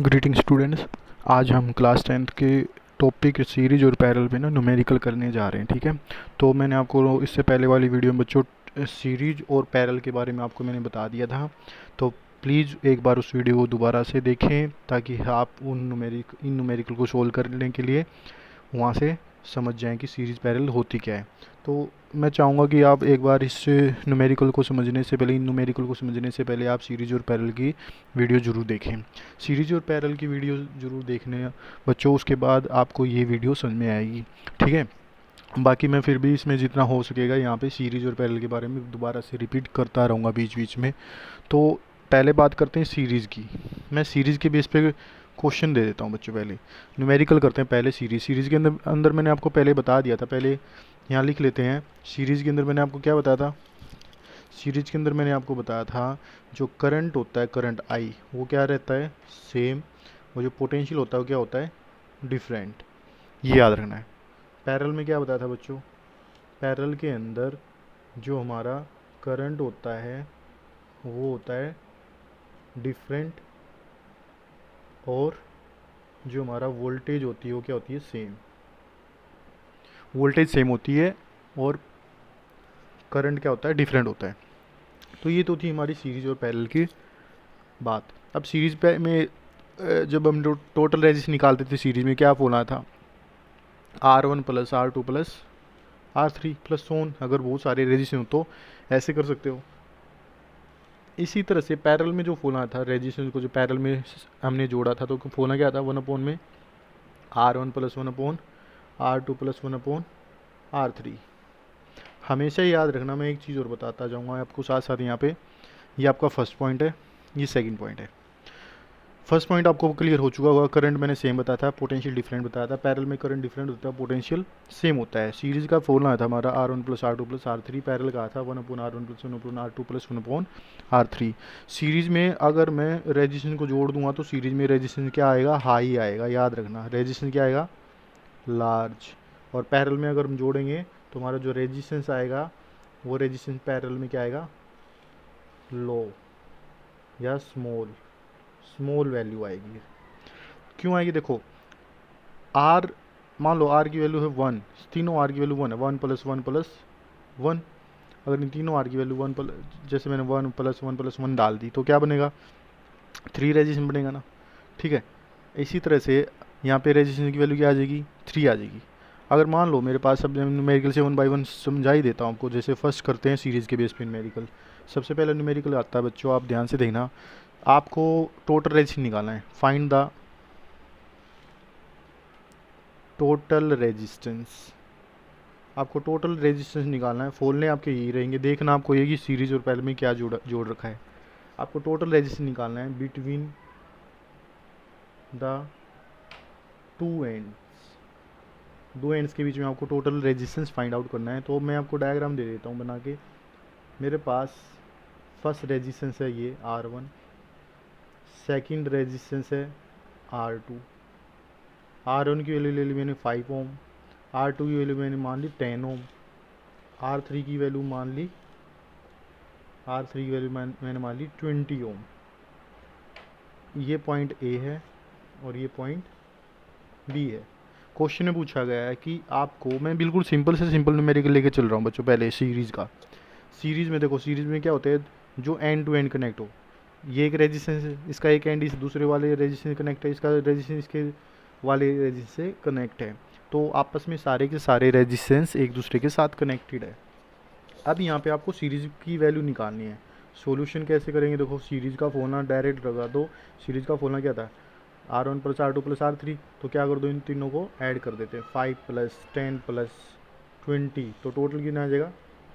Greeting students. आज हम class 10th के टॉपिक सीरीज और पैरेलल पे ना न्यूमेरिकल करने जा रहे हैं। ठीक है, तो मैंने आपको इससे पहले वाली वीडियो में बच्चों सीरीज और पैरेलल के बारे में आपको मैंने बता दिया था। तो प्लीज़ एक बार उस वीडियो को दोबारा से देखें ताकि आप इन न्यूमेरिकल को सोल्व करने के लिए वहाँ से समझ जाएं कि सीरीज पैरेलल होती क्या है। तो मैं चाहूँगा कि आप एक बार इस न्यूमेरिकल को समझने से पहले, इन न्यूमेरिकल को समझने से पहले आप सीरीज और पैरेलल की वीडियो ज़रूर देखें। सीरीज और पैरेलल की वीडियो ज़रूर देखने बच्चों, उसके बाद आपको ये वीडियो समझ में आएगी। ठीक है, बाकी मैं फिर भी इसमें जितना हो सकेगा यहाँ पे सीरीज और पैरेलल के बारे में दोबारा से रिपीट करता रहूँगा बीच बीच में। तो पहले बात करते हैं सीरीज़ की। मैं सीरीज़ के बेस पे क्वेश्चन दे देता हूँ बच्चों। पहले न्यूमेरिकल करते हैं, पहले सीरीज़ के अंदर अंदर मैंने आपको पहले बता दिया था। पहले यहाँ लिख लेते हैं। सीरीज़ के अंदर मैंने आपको क्या बताया था? सीरीज के अंदर मैंने आपको बताया था जो करंट होता है, करंट आई, वो क्या रहता है? सेम। और जो पोटेंशियल होता है वो क्या होता है? डिफरेंट। ये याद रखना है। पैरेलल में क्या बताया था बच्चों? पैरेलल के अंदर जो हमारा करंट होता है वो होता है डिफरेंट, और जो हमारा वोल्टेज होती है वो क्या होती है? सेम। वोल्टेज सेम होती है और करंट क्या होता है? डिफरेंट होता है। तो ये तो थी हमारी सीरीज और पैरेलल की बात। अब सीरीज पे में जब हम टोटल रेजिस्टेंस निकालते थे सीरीज में क्या बोलना था? R1 plus R2 plus R3 plus so on. अगर बहुत सारे रेजिस्टेंस हो तो ऐसे कर सकते हो। इसी तरह से पैरेलल में जो फोना था रेजिस्टेंस को, जो पैरेलल में हमने जोड़ा था, तो फोना क्या था? 1 में R1 plus 1 R2 plus 1 R3। हमेशा याद रखना। मैं एक चीज़ और बताता जाऊँगा आपको साथ साथ यहाँ पे। ये आपका फर्स्ट पॉइंट है, ये सेकंड पॉइंट है। फर्स्ट पॉइंट आपको क्लियर हो चुका होगा। करंट मैंने सेम बताया था, पोटेंशियल डिफरेंट बताया था। पैरेलल में करंट डिफरेंट होता है, पोटेंशियल सेम होता है। सीरीज का फॉर्मूला था हमारा R1 plus R2 plus R3। Parallel का था 1/R1 plus 1/R2 plus 1/R3। Series में अगर मैं रेजिस्टेंस को जोड़ दूंगा तो सीरीज में रेजिस्टेंस क्या आएगा? हाई आएगा। याद रखना, रेजिस्टेंस क्या आएगा? लार्ज। और पैरेलल में अगर हम जोड़ेंगे तो हमारा जो रेजिस्टेंस आएगा वो रेजिस्टेंस पैरेलल में क्या आएगा? लो या स्मॉल वैल्यू आएगी। क्यों आएगी? देखो, आर, मान लो आर की वैल्यू है 1, तीनों आर की वैल्यू 1 है। 1 प्लस 1 प्लस 1। अगर इन तीनों आर की वैल्यू 1 प्लस, जैसे मैंने 1 प्लस 1 प्लस 1 डाल दी तो क्या बनेगा? 3 रेजिस्टेंस बनेगा ना। ठीक है, इसी तरह से यहाँ पे रेजिस्टेंस की वैल्यू क्या आ जाएगी? 3 आ जाएगी। अगर मान लो मेरे पास, अब न्यूमेरिकल से 1 बाई 1 समझा ही देता हूँ आपको। जैसे फर्स्ट करते हैं सीरीज़ के बेस पे न्यूमेरिकल। सबसे पहले न्यूमेरिकल आता है बच्चों, आप ध्यान से देखना। आपको टोटल रेजिस्टेंस निकालना है। Find the total resistance. आपको टोटल रेजिस्टेंस निकालना है। फॉर्मूले आपके यही रहेंगे। देखना आपको ये कि सीरीज और पैरेलल में क्या जोड़ रखा है। आपको टोटल रेजिस्टेंस निकालना है बिटवीन द टू एंड्स। दो एंड्स के बीच में आपको टोटल रेजिस्टेंस फाइंड आउट करना है। तो मैं आपको डायग्राम दे देता हूँ बना के। मेरे पास फर्स्ट रेजिस्टेंस है ये R1, सेकंड रेजिस्टेंस है R2। R1 की वैल्यू ले ली मैंने 5 ओम, R2 की वैल्यू मैंने मान ली 10 ओम, R3 की वैल्यू मैंने मान ली 20 ओम। ये पॉइंट A है और ये पॉइंट B है। क्वेश्चन में पूछा गया है कि आपको, मैं बिल्कुल सिंपल से सिंपल न्यूमेरिकल लेके चल रहा हूँ बच्चों। पहले सीरीज़ का, सीरीज़ में देखो, सीरीज़ में क्या होता है? जो एंड टू एंड कनेक्ट हो। ये एक रेजिस्टेंस है, इसका एक एंड इस दूसरे वाले रेजिस्टेंस कनेक्ट है, इसका रेजिस्टेंस इसके वाले रेजिस्टेंस से कनेक्ट है। तो आपस में सारे के सारे रेजिस्टेंस एक दूसरे के साथ कनेक्टेड है। अब यहाँ पे आपको सीरीज की वैल्यू निकालनी है। सॉल्यूशन कैसे करेंगे? देखो, सीरीज का फॉर्मूला डायरेक्ट लगा दो। सीरीज का फॉर्मूला क्या था? R1 plus R2 plus R3। तो क्या कर दो, इन तीनों को ऐड कर देते हैं। 5 प्लस 10 प्लस 20, तो टोटल कितना आ जाएगा?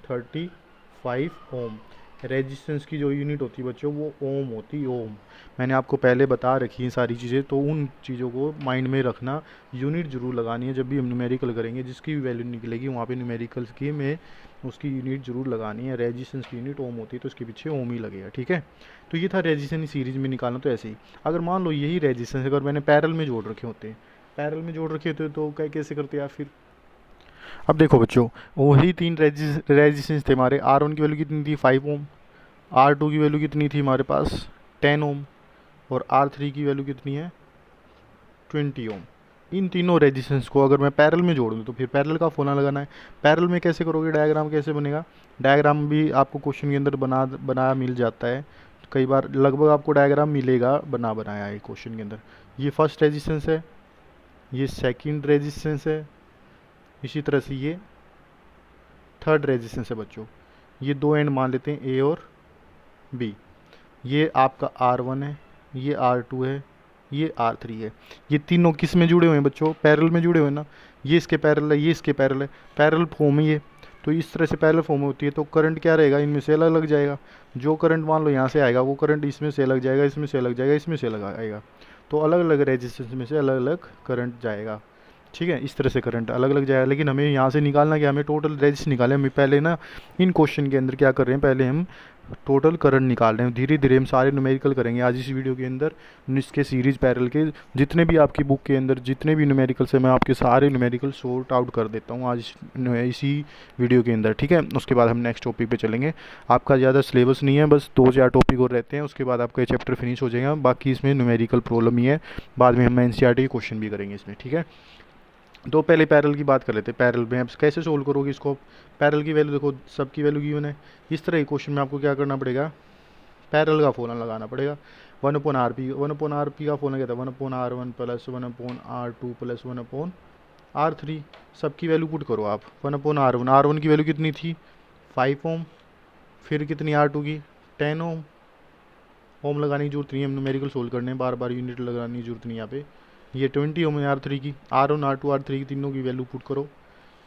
35 ओम। रेजिस्टेंस की जो यूनिट होती है बच्चों वो ओम होती है, ओम। मैंने आपको पहले बता रखी है सारी चीज़ें, तो उन चीज़ों को माइंड में रखना। यूनिट जरूर लगानी है जब भी हम न्यूमेरिकल करेंगे। जिसकी भी वैल्यू निकलेगी वहाँ पे न्यूमेरिकल्स की में उसकी यूनिट जरूर लगानी है। रेजिस्टेंस की यूनिट ओम होती है तो इसके पीछे ओम ही लगेगा। ठीक है, तो ये था रेजिस्टेंस सीरीज में निकालना। तो ऐसे ही अगर मान लो यही रेजिस्टेंस अगर मैंने पैरेलल में जोड़ रखे होते हैं, तो कैसे करते यार फिर? अब देखो बच्चों, वही तीन रेजिस्टेंस थे हमारे। R1 की वैल्यू कितनी थी? 5 ओम। R2 की वैल्यू कितनी थी हमारे पास? 10 ओम। और R3 की वैल्यू कितनी है 20 ओम। इन तीनों रेजिस्टेंस को अगर मैं पैरेलल में जोड़ दूँ तो फिर पैरेलल का फॉर्मूला लगाना है। पैरेलल में कैसे करोगे, डायग्राम कैसे बनेगा, डायग्राम भी आपको क्वेश्चन के अंदर बना मिल जाता है, कई बार लगभग आपको डायग्राम मिलेगा बनाया है क्वेश्चन के अंदर। ये फर्स्ट रेजिस्टेंस है, ये सेकंड रेजिस्टेंस है, इसी तरह से ये थर्ड रेजिस्टेंस है बच्चों। ये दो एंड मान लेते हैं ए और बी। ये आपका R1 है, ये R2 है, ये R3 है। ये तीनों किस में जुड़े हुए हैं बच्चों, पैरेलल में जुड़े हुए हैं ना। ये इसके पैरेलल है, ये इसके पैरेलल है, पैरेलल फॉर्म है ये। तो इस तरह से पैरेलल फॉर्म होती है तो करंट क्या रहेगा, इनमें से अलग लग जाएगा। जो करंट मान लो यहाँ से आएगा वो करंट इसमें से अलग जाएगा, इसमें से अलग जाएगा, इसमें से अलग आएगा। तो अलग अलग रेजिस्टेंस में से अलग अलग करंट जाएगा। ठीक है, इस तरह से करंट अलग अलग जाएगा। लेकिन हमें यहाँ से निकालना क्या, हमें टोटल रेजिस्टेंस निकाले। हमें पहले ना इन क्वेश्चन के अंदर क्या कर रहे हैं, पहले हम टोटल करंट निकाल रहे हैं। धीरे धीरे हम सारे न्यूमेरिकल करेंगे आज इस वीडियो के अंदर। इसके सीरीज पैरेलल के जितने भी आपकी बुक के अंदर जितने भी न्यूमेरिकल्स है, मैं आपके सारे न्यूमेरिकल सॉर्ट आउट कर देता हूँ आज इसी वीडियो के अंदर। ठीक है, उसके बाद हम नेक्स्ट टॉपिक पे चलेंगे। आपका ज़्यादा सिलेबस नहीं है, बस 2-4 टॉपिक और रहते हैं, उसके बाद आपका ये चैप्टर फिनिश हो जाएगा। बाकी इसमें न्यूमेरिकल प्रॉब्लम ही है, बाद में हम NCERT क्वेश्चन भी करेंगे इसमें। ठीक है, तो पहले पैरेलल की बात कर लेते हैं। पैरेलल में अब कैसे सोल्व करोगे इसको। पैरेलल की वैल्यू देखो, सबकी वैल्यू गिवन है। इस तरह के क्वेश्चन में आपको क्या करना पड़ेगा, पैरेलल का फॉर्मूला लगाना पड़ेगा। 1/RP, 1/RP का फॉर्मूला क्या था, 1/R1 plus 1/R2 plus 1/R3। सबकी वैल्यू पुट करो आप। 1/R1, R1 की वैल्यू कितनी थी 5 ओम, फिर कितनी R2 की 10 ओम। ओम लगाने की जरूरत नहीं है, हम न्यूमेरिकल सोल्व करने हैं, बार बार यूनिट लगाने की जरूरत नहीं यहाँ पे। ये 20 ओम है R3 की, R1 R2 R3 की तीनों की वैल्यू पुट करो।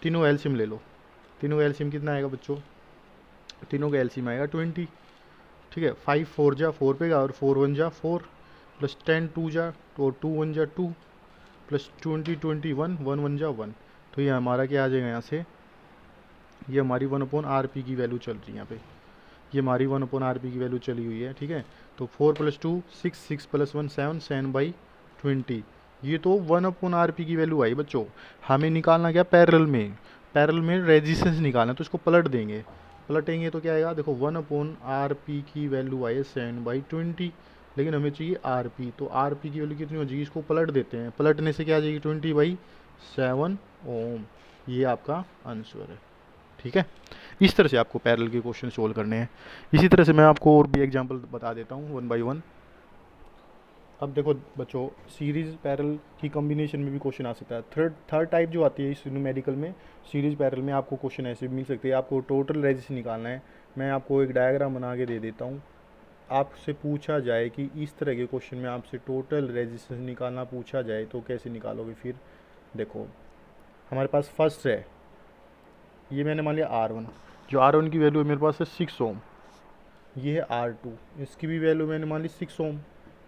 तीनों का एलसीएम ले लो। तीनों का एलसीएम कितना आएगा बच्चों, तीनों का एलसीएम आएगा 20। ठीक है, 5 4 जा 4 पे और 4 1 जा 4 प्लस 10 2 जा तो 2 1 जा 2 प्लस 20 21 1 1 जा 1। तो ये हमारा क्या आ जाएगा यहाँ से, ये हमारी 1/RP की वैल्यू चल रही है यहाँ पे। ये हमारी 1/RP की वैल्यू चली हुई है। ठीक है, तो 4 + 2 6, 6 + 1 7, 7/20। ये तो 1/RP की वैल्यू आई बच्चों। हमें निकालना क्या, पैरेलल में, पैरेलल में रेजिस्टेंस निकालना। तो इसको पलट देंगे, पलटेंगे तो क्या आएगा, देखो 1/RP की वैल्यू आई है 7/20, लेकिन हमें चाहिए RP। तो RP की वैल्यू कितनी हो जाएगी, इसको पलट देते हैं। पलटने से क्या आ जाएगी 20/7 ओम। ये आपका आंसर है। ठीक है, इस तरह से आपको पैरेलल के क्वेश्चन सोल्व करने हैं। इसी तरह से मैं आपको और भी एग्जांपल बता देता हूँ 1 बाय 1। अब देखो बच्चों, सीरीज पैरेलल की कॉम्बिनेशन में भी क्वेश्चन आ सकता है। थर्ड टाइप जो आती है इस न्यूमेरिकल में, सीरीज पैरेलल में आपको क्वेश्चन ऐसे भी मिल सकते हैं। आपको टोटल रेजिस्टेंस निकालना है। मैं आपको एक डायग्राम बना के दे देता हूँ। आपसे पूछा जाए कि इस तरह के क्वेश्चन में आपसे टोटल रेजिस्टेंस निकालना पूछा जाए तो कैसे निकालोगे। फिर देखो, हमारे पास फर्स्ट है, ये मैंने मान लिया R1, जो R1 की वैल्यू मेरे पास है 6 ओम। ये है R2, इसकी भी वैल्यू मैंने मान ली 6 ओम।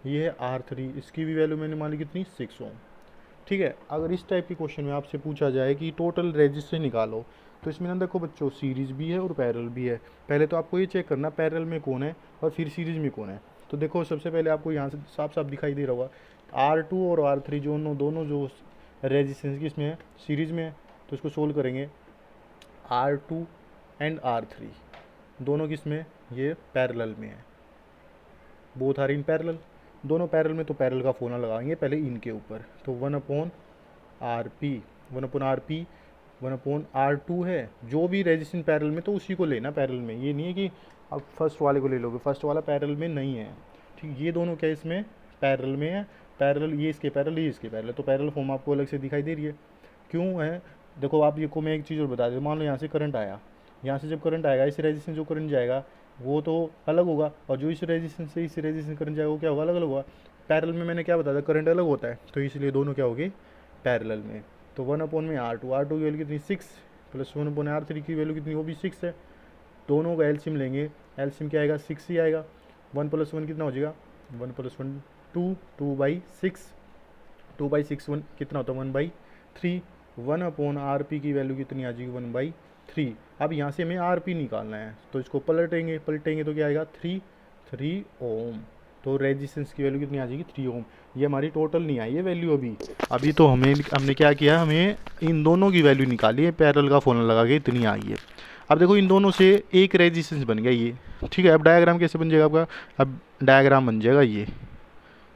ये है R3, इसकी भी वैल्यू मैंने मान ली कितनी 6 ओम। ठीक है, अगर इस टाइप की क्वेश्चन में आपसे पूछा जाए कि टोटल रेजिस्टेंस निकालो, तो इसमें ना देखो बच्चों, सीरीज भी है और पैरेलल भी है। पहले तो आपको ये चेक करना पैरेलल में कौन है और फिर सीरीज में कौन है। तो देखो, सबसे पहले आपको यहाँ से साफ साफ दिखाई दे रहा होगा R2 और R3 दोनों जो रेजिस्टेंस की इसमें है, सीरीज में है। तो इसको सोल्व करेंगे, R2 एंड R3 दोनों किस में, ये पैरेलल में है। बोथ आर इन पैरेलल, दोनों पैरेलल में। तो पैरेलल का फॉर्मूला लगाएंगे पहले इनके ऊपर। तो 1/RP, 1/RP 1/R2 है। जो भी रेजिस्टेंस पैरेलल में तो उसी को लेना पैरेलल में। ये नहीं है कि आप फर्स्ट वाले को ले लोगे, फर्स्ट वाला पैरेलल में नहीं है। ठीक, ये दोनों क्या इसमें पैरेलल में है। पैरेलल, ये इसके पैरेलल, ये इसके पैरेलल। तो पैरेलल फॉर्म आपको अलग से दिखाई दे रही है। क्यों है, देखो आप ये को मैं एक चीज़ और बता दें। मान लो यहाँ से करंट आया, यहाँ से जब करंट आएगा, इस रेजिस्टेंस जो करंट जाएगा वो तो अलग होगा, और जो इस रेजिस्टेंस से इस रेजिस्टेंस करंट जाएगा वो क्या होगा, अलग अलग होगा। पैरेलल में मैंने क्या बताया था, करंट अलग होता है, तो इसलिए दोनों क्या होगी पैरेलल में। तो 1/R2, R2 की वैल्यू कितनी 6 प्लस 1/R3 की वैल्यू कितनी, वो भी 6 है। दोनों का एलसीएम लेंगे, एलसीएम क्या आएगा 6 ही आएगा। 1 + 1 कितना हो जाएगा, 1 + 1 2, 2/6, 2/6 1 कितना होता है 1/3। 1/RP की वैल्यू कितनी आ जाएगी 1/3। अब यहाँ से हमें RP निकालना है, तो इसको पलटेंगे तो क्या आएगा 3 ओम। तो रेजिस्टेंस की वैल्यू कितनी आ जाएगी 3 ओम। ये हमारी टोटल नहीं आई है वैल्यू अभी तो हमने क्या किया, हमें इन दोनों की वैल्यू निकाली है, पैरेलल का फॉर्मूला लगा के इतनी आई है। अब देखो, इन दोनों से एक रेजिस्टेंस बन गया ये। ठीक है, अब डायग्राम कैसे बन जाएगा आपका, अब डायग्राम बन जाएगा ये।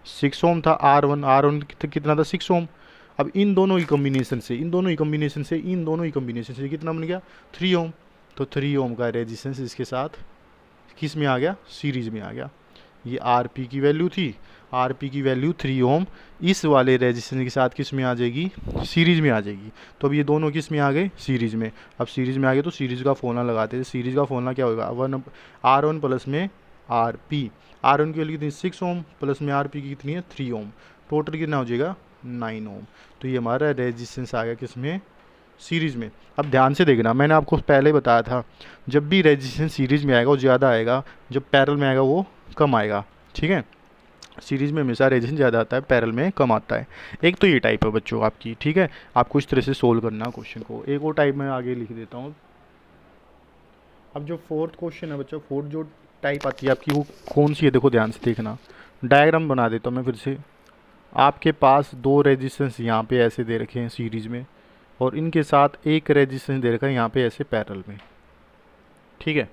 6 ओम था, आर वन कितना था 6 ओम। अब इन दोनों की कॉम्बिनेशन से कितना बन गया 3 ओम। तो 3 ओम का रेजिस्टेंस इसके साथ किस में आ गया, सीरीज में आ गया। ये आर पी की वैल्यू थी, आर पी की वैल्यू 3 ओम इस वाले रेजिस्टेंस के साथ किस में आ जाएगी, सीरीज में आ जाएगी। तो अब ये दोनों किस में आ गए, सीरीज में। अब सीरीज में आ गए तो सीरीज का फॉर्मूला लगाते हैं। सीरीज का फॉर्मूला क्या होगा, आर वन प्लस में आर पी। आर वन की वैल्यू कितनी 6 ओम, प्लस में आर पी की कितनी है 3 ओम, टोटल कितना हो जाएगा 9 ओम। तो ये हमारा रेजिस्टेंस आ गया किस में, सीरीज में। अब ध्यान से देखना, मैंने आपको पहले बताया था जब भी रेजिस्टेंस सीरीज में आएगा वो ज़्यादा आएगा, जब पैरेलल में आएगा वो कम आएगा। ठीक है, सीरीज में हमेशा रेजिस्टेंस ज़्यादा आता है, पैरेलल में कम आता है। एक तो ये टाइप है बच्चों आपकी। ठीक है, आपको इस तरह से सोल्व करना क्वेश्चन को। एक और टाइप मैं आगे लिख देता हूँ। अब जो फोर्थ क्वेश्चन है बच्चों, फोर्थ जो टाइप आती है आपकी वो कौन सी है, देखो ध्यान से देखना। डायग्राम बना देता हूँ मैं फिर से। आपके पास दो रेजिस्टेंस यहाँ पे ऐसे दे रखे हैं सीरीज में, और इनके साथ एक रेजिस्टेंस दे रखा है यहाँ पे ऐसे पैरेलल में। ठीक है,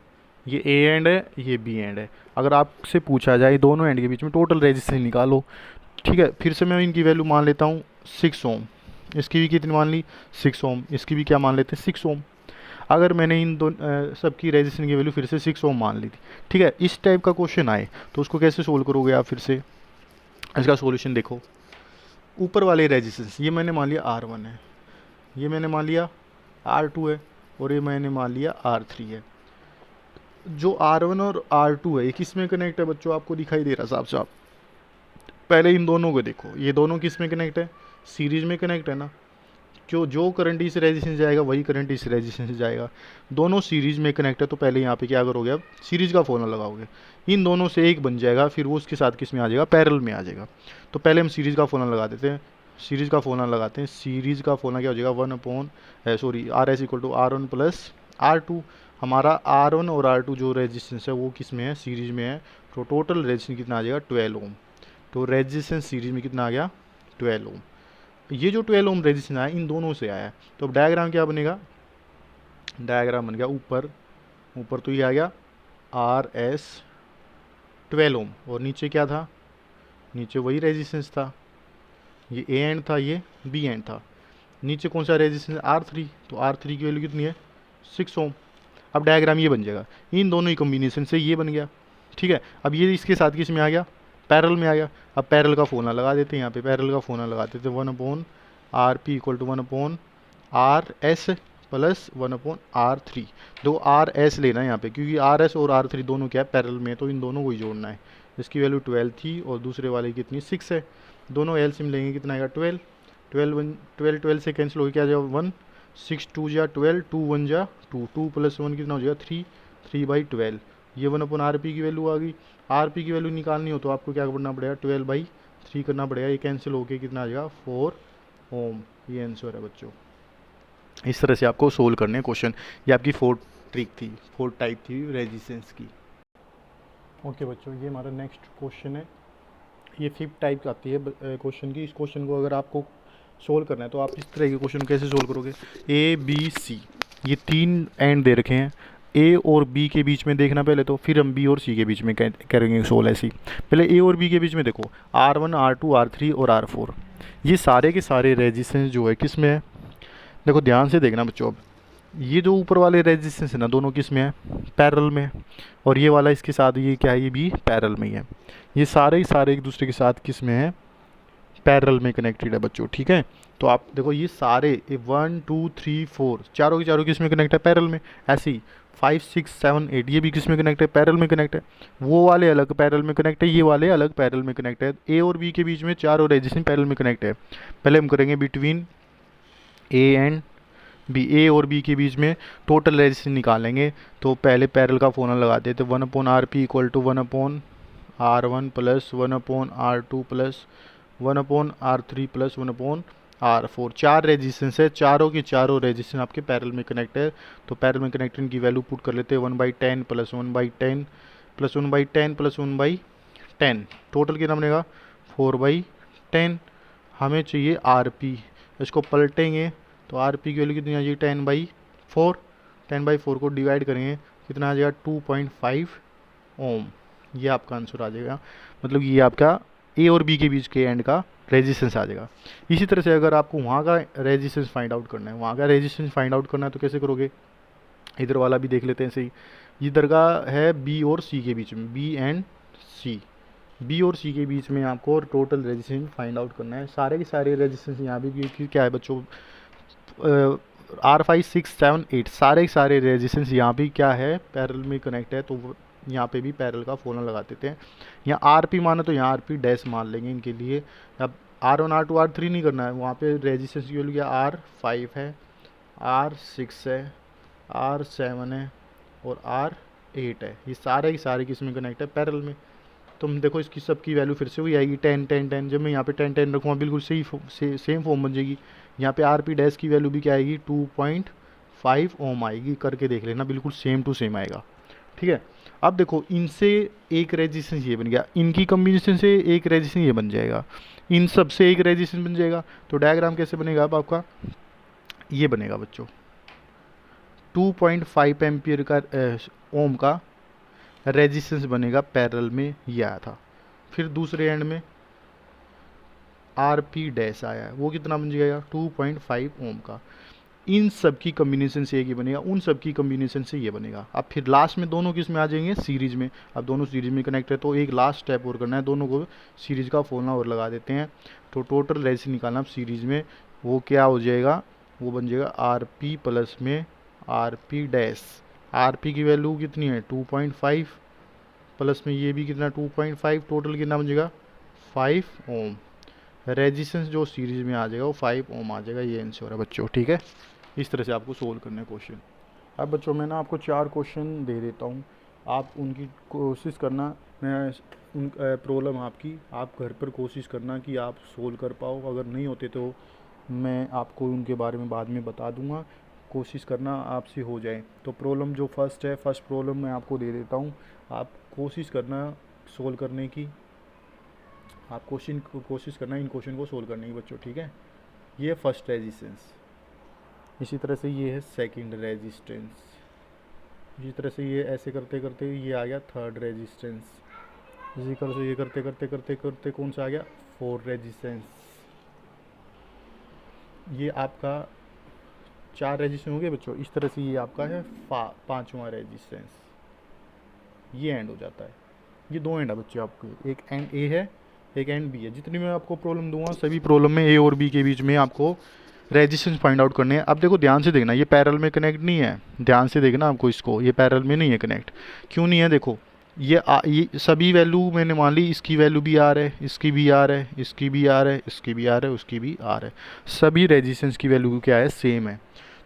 ये ए एंड है, ये बी एंड है। अगर आपसे पूछा जाए दोनों एंड के बीच में टोटल रेजिस्टेंस निकालो। ठीक है, फिर से मैं इनकी वैल्यू मान लेता हूँ 6 ओम, इसकी भी कितनी मान ली 6 ओम, इसकी भी क्या मान लेते हैं 6 ओम। अगर मैंने इन दोनों सबकी रेजिस्टेंस की वैल्यू फिर से 6 ओम मान ली थी। ठीक है, इस टाइप का क्वेश्चन आए तो उसको कैसे सोल्व करोगे आप, फिर से इसका सॉल्यूशन देखो। ऊपर वाले रेजिस्टेंस ये मैंने मान लिया R1 है, ये मैंने मान लिया R2 है, और ये मैंने मान लिया R3 है। जो R1 और R2 है ये किस में कनेक्ट है बच्चों, आपको दिखाई दे रहा साफ साफ। पहले इन दोनों को देखो, ये दोनों किस में कनेक्ट है, सीरीज में कनेक्ट है ना। जो करंट इस रेजिस्टेंस से जाएगा वही करंट इस रेजिस्टेंस से जाएगा। दोनों सीरीज में कनेक्ट है, तो पहले यहाँ पे क्या करोगे, अब सीरीज का फॉर्मूला लगाओगे। इन दोनों से एक बन जाएगा, फिर वो उसके साथ किस में आ जाएगा, पैरेलल में आ जाएगा। तो पहले हम सीरीज का फॉर्मूला लगा देते हैं। सीरीज का फॉर्मूला लगाते हैं। सीरीज का फॉर्मूला क्या हो जाएगा, R S equal to R1 plus R2। हमारा R1 और R2 जो रेजिस्टेंस है वो किस में है, सीरीज में है। तो टोटल रेजिस्टेंस कितना आ जाएगा 12 ओम। तो रेजिस्टेंस सीरीज में कितना आ गया 12 ओम। ये जो 12 ओम रेजिस्टेंस आया इन दोनों से आया है। तो अब डायग्राम क्या बनेगा, डायग्राम बन गया ऊपर तो ये आ गया RS 12 ओम, और नीचे क्या था, नीचे वही रेजिस्टेंस था। ये ए एंड था, ये बी एंड था। नीचे कौन सा रेजिस्टेंस R3, तो R3 की वैल्यू कितनी है 6 ओम। अब डायग्राम ये बन जाएगा, इन दोनों ही कॉम्बिनेशन से ये बन गया। ठीक है, अब ये इसके साथ किस में आ गया, पैरेलल में आ गया। अब पैरेलल का फॉर्मूला लगा देते हैं, यहाँ पे पैरेलल का फॉर्मूला लगाते थे 1/RP equal to 1/RS plus 1/R3। दो RS लेना है यहाँ पे, क्योंकि RS और R3 दोनों क्या है पैरेलल में, तो इन दोनों को ही जोड़ना है। इसकी वैल्यू 12 थी और दूसरे वाले की कितनी 6 है। दोनों एलसीएम लेंगे कितना आएगा 12, 12 से कैंसिल हो गया, क्या जाएगा 1, 6 2 जा 12, 2 1 जा 2, 2 प्लस 1 कितना हो जाएगा 3, 3/12। ये 1/RP की वैल्यू आ गई। RP की वैल्यू निकालनी हो तो आपको क्या करना पड़ेगा 12/3 करना पड़ेगा। ये कैंसिल होके कितना आ जाएगा 4 ओम। ये आंसर है बच्चों। इस तरह से आपको सोल्व करने हैं क्वेश्चन। ये आपकी फोर्थ ट्रिक थी, फोर्थ टाइप थी रेजिस्टेंस की। ओके बच्चों, ये हमारा नेक्स्ट क्वेश्चन है। ये फिफ्थ टाइप आती है क्वेश्चन की। इस क्वेश्चन को अगर आपको सोल्व करना है तो आप इस तरह के क्वेश्चन कैसे सोल्व करोगे, A B C ये 3 एंड दे रखे हैं। A और B के बीच में देखना पहले, तो फिर हम B और C के बीच में करेंगे सोल्व। ऐसी पहले A और B के बीच में देखो, R1 R2 R3 और R4 ये सारे के सारे रेजिस्टेंस जो है किस में है, देखो ध्यान से देखना बच्चों। अब ये जो ऊपर वाले रेजिस्टेंस है ना दोनों किस में है, पैरेलल में। और ये वाला इसके साथ ये क्या है, ये भी पैरेलल में ही है। ये सारे ही सारे एक दूसरे के साथ किस में है, पैरेलल में कनेक्टेड है बच्चों। ठीक है, तो आप देखो ये सारे 1 2 3 4 चारों के चारों किस में कनेक्ट है, पैरेलल में। ऐसे ही 5 6 7 8 ये भी किस में कनेक्ट है, पैरेलल में कनेक्ट है। वो वाले अलग पैरेलल में कनेक्ट है, ये वाले अलग पैरेलल में कनेक्ट है। ए और बी के बीच में चारों रेजिस्टेंस पैरेलल में कनेक्ट है। पहले हम करेंगे बिटवीन ए एंड बी, ए और बी के बीच में टोटल रेजिस्टेंस निकालेंगे। तो पहले पैरेलल का फॉर्मूला लगा देते 1/RP equal to 1/R1 plus 1/R2 plus 1/R3 plus 1/R4। 4 resistance है, चारों के चारों रेजिस्टेंस आपके पैरेलल में कनेक्ट है। तो पैरेलल में कनेक्टेड की वैल्यू पुट कर लेते हैं 1/10 प्लस 1/10 प्लस 1/10 प्लस 1/10। टोटल कितना बनेगा 4/10। हमें चाहिए RP, इसको पलटेंगे तो RP की वैल्यू कितनी आ जाएगी 10/4। 10/4 को डिवाइड करेंगे कितना आ जाएगा 2.5 ओम। ये आपका आंसर आ जाएगा। मतलब ये आपका ए और बी के बीच के एंड का रेजिस्टेंस आ जाएगा। इसी तरह से अगर आपको वहाँ का रेजिस्टेंस फाइंड आउट करना है, वहाँ का रेजिस्टेंस फाइंड आउट करना है तो कैसे करोगे, इधर वाला भी देख लेते हैं सही। इधर का है बी और सी के बीच में, बी एंड सी, बी और सी के बीच में आपको टोटल रेजिस्टेंस फाइंड आउट करना है। सारे के सारे रेजिस्टेंस यहाँ भी क्या है बच्चों, R5 6 7 8 सारे के सारे रेजिस्टेंस यहाँ भी क्या है, पैरेलल में कनेक्ट है, तो यहाँ पे भी पैरेलल का फॉर्मूला लगा देते हैं। यहाँ आर पी माना तो यहाँ आर पी डैश मान लेंगे इनके लिए। अब R1 R2 R3 नहीं करना है, वहाँ पे रेजिस्टेंस की वैल्यू क्या R5 है, R6 है, R7 है और R8 है। ये सारे के सारे किस में कनेक्ट है, पैरेलल में। तो हम देखो इसकी सबकी वैल्यू फिर से वही आएगी 10 10 10। जब मैं यहाँ पे 10 10 रखूँगा बिल्कुल सही सेम फॉर्म बन जाएगी। यहाँ पे आर पी डैश की वैल्यू भी क्या आएगी 2.5 ओम आएगी, करके देख लेना, बिल्कुल सेम टू सेम आएगा। ठीक है, अब देखो इनसे एक रेजिस्टेंस ये बन गया, इनकी कॉम्बिनेशन से एक रेजिस्टेंस ये बन जाएगा, इन सब से एक रेजिस्टेंस बन जाएगा। तो डायग्राम कैसे बनेगा अब आपका, ये बनेगा बच्चों 2.5 एम्पियर का ओम का रेजिस्टेंस बनेगा पैरेलल में, ये आया था। फिर दूसरे एंड में आर पी डैश आया है, वो कितना बन जाएगा 2.5 ओम का। इन सब की कम्बिनेशन से एक ही बनेगा, उन सब की कम्बिनेशन से ये बनेगा। अब फिर लास्ट में दोनों किस में आ जाएंगे, सीरीज में। अब दोनों सीरीज में कनेक्ट है तो एक लास्ट स्टेप और करना है, दोनों को सीरीज का फॉर्मूला और लगा देते हैं। तो टोटल रेजिस्टेंस निकालना अब सीरीज में, वो क्या हो जाएगा, वो बन जाएगा आर पी प्लस में R P dash. R P की वैल्यू कितनी है 2.5 प्लस में ये भी कितना 2.5, टोटल कितना बन जाएगा 5 ओम। रेजिस्टेंस जो सीरीज में आ जाएगा वो 5 ओम आ जाएगा, ये आंसर है बच्चों। ठीक है, इस तरह से आपको सोल्व करना है क्वेश्चन। अब बच्चों मैं ना आपको 4 क्वेश्चन दे देता हूँ, आप उनकी कोशिश करना, मैं उन प्रॉब्लम आपकी आप घर पर कोशिश करना कि आप सोल्व कर पाओ। अगर नहीं होते तो मैं आपको उनके बारे में बाद में बता दूंगा, कोशिश करना आपसे हो जाए। तो प्रॉब्लम जो फर्स्ट है, फर्स्ट प्रॉब्लम मैं आपको दे देता हूँ, आप कोशिश करना सोल्व करने की, आप कोशिश करना इन क्वेश्चन को सोल्व करने की बच्चों। ठीक है, ये फर्स्ट रेजिस्टेंस, इसी तरह से ये है सेकंड रेजिस्टेंस, इसी तरह से ये ऐसे करते करते ये आ गया थर्ड रेजिस्टेंस, इसी तरह से ये करते करते करते करते कौन सा आ गया फोर्थ रेजिस्टेंस। ये आपका 4 रेजिस्टेंस हो गए बच्चों। इस तरह से ये आपका है 5वां रेजिस्टेंस, ये एंड हो जाता है। ये 2 एंड है बच्चों आपके, एक एंड ए है एक एंड बी है। जितनी मैं आपको प्रॉब्लम दूंगा सभी प्रॉब्लम में ए और बी के बीच में आपको रेजिस्टेंस फाइंड आउट करने हैं। अब देखो ध्यान से देखना, ये पैरेलल में कनेक्ट नहीं है, ध्यान से देखना आपको इसको, ये पैरेलल में नहीं है कनेक्ट। क्यों नहीं है, देखो ये सभी वैल्यू मैंने मान ली, इसकी वैल्यू भी आर है, इसकी भी आर है, इसकी भी आर है, इसकी भी आर है, उसकी भी आर है, सभी रेजिस्टेंस की वैल्यू क्या है सेम है।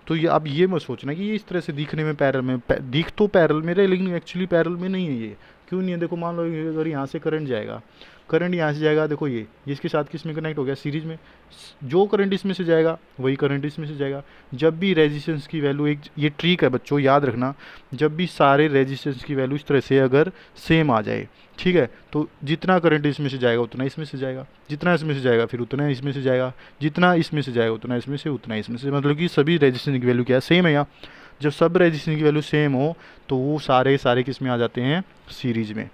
तो ये अब ये मत सोचना कि ये इस तरह से दिखने में पैरेलल में दिख तो पैरेलल में रहे, लेकिन एक्चुअली पैरेलल में नहीं है ये। क्यों नहीं है, देखो मान लो अगर यहाँ से करंट जाएगा, करंट यहाँ से जाएगा, देखो ये इसके साथ किस में कनेक्ट हो गया सीरीज में, जो करंट इसमें से जाएगा वही करंट इसमें से जाएगा। जब भी रेजिस्टेंस की वैल्यू, एक ये ट्रिक है बच्चों याद रखना, जब भी सारे रेजिस्टेंस की वैल्यू इस तरह से अगर सेम आ जाए, ठीक है, तो जितना करंट इसमें से जाएगा उतना इसमें से जाएगा, जितना इसमें से जाएगा फिर उतना इसमें से जाएगा, जितना इसमें से जाएगा उतना इसमें से, उतना इसमें से, मतलब कि सभी रेजिस्टेंस की वैल्यू क्या है सेम है। यहाँ जब सब रेजिस्टेंस की वैल्यू सेम हो तो वो सारे किस में आ जाते हैं सीरीज में।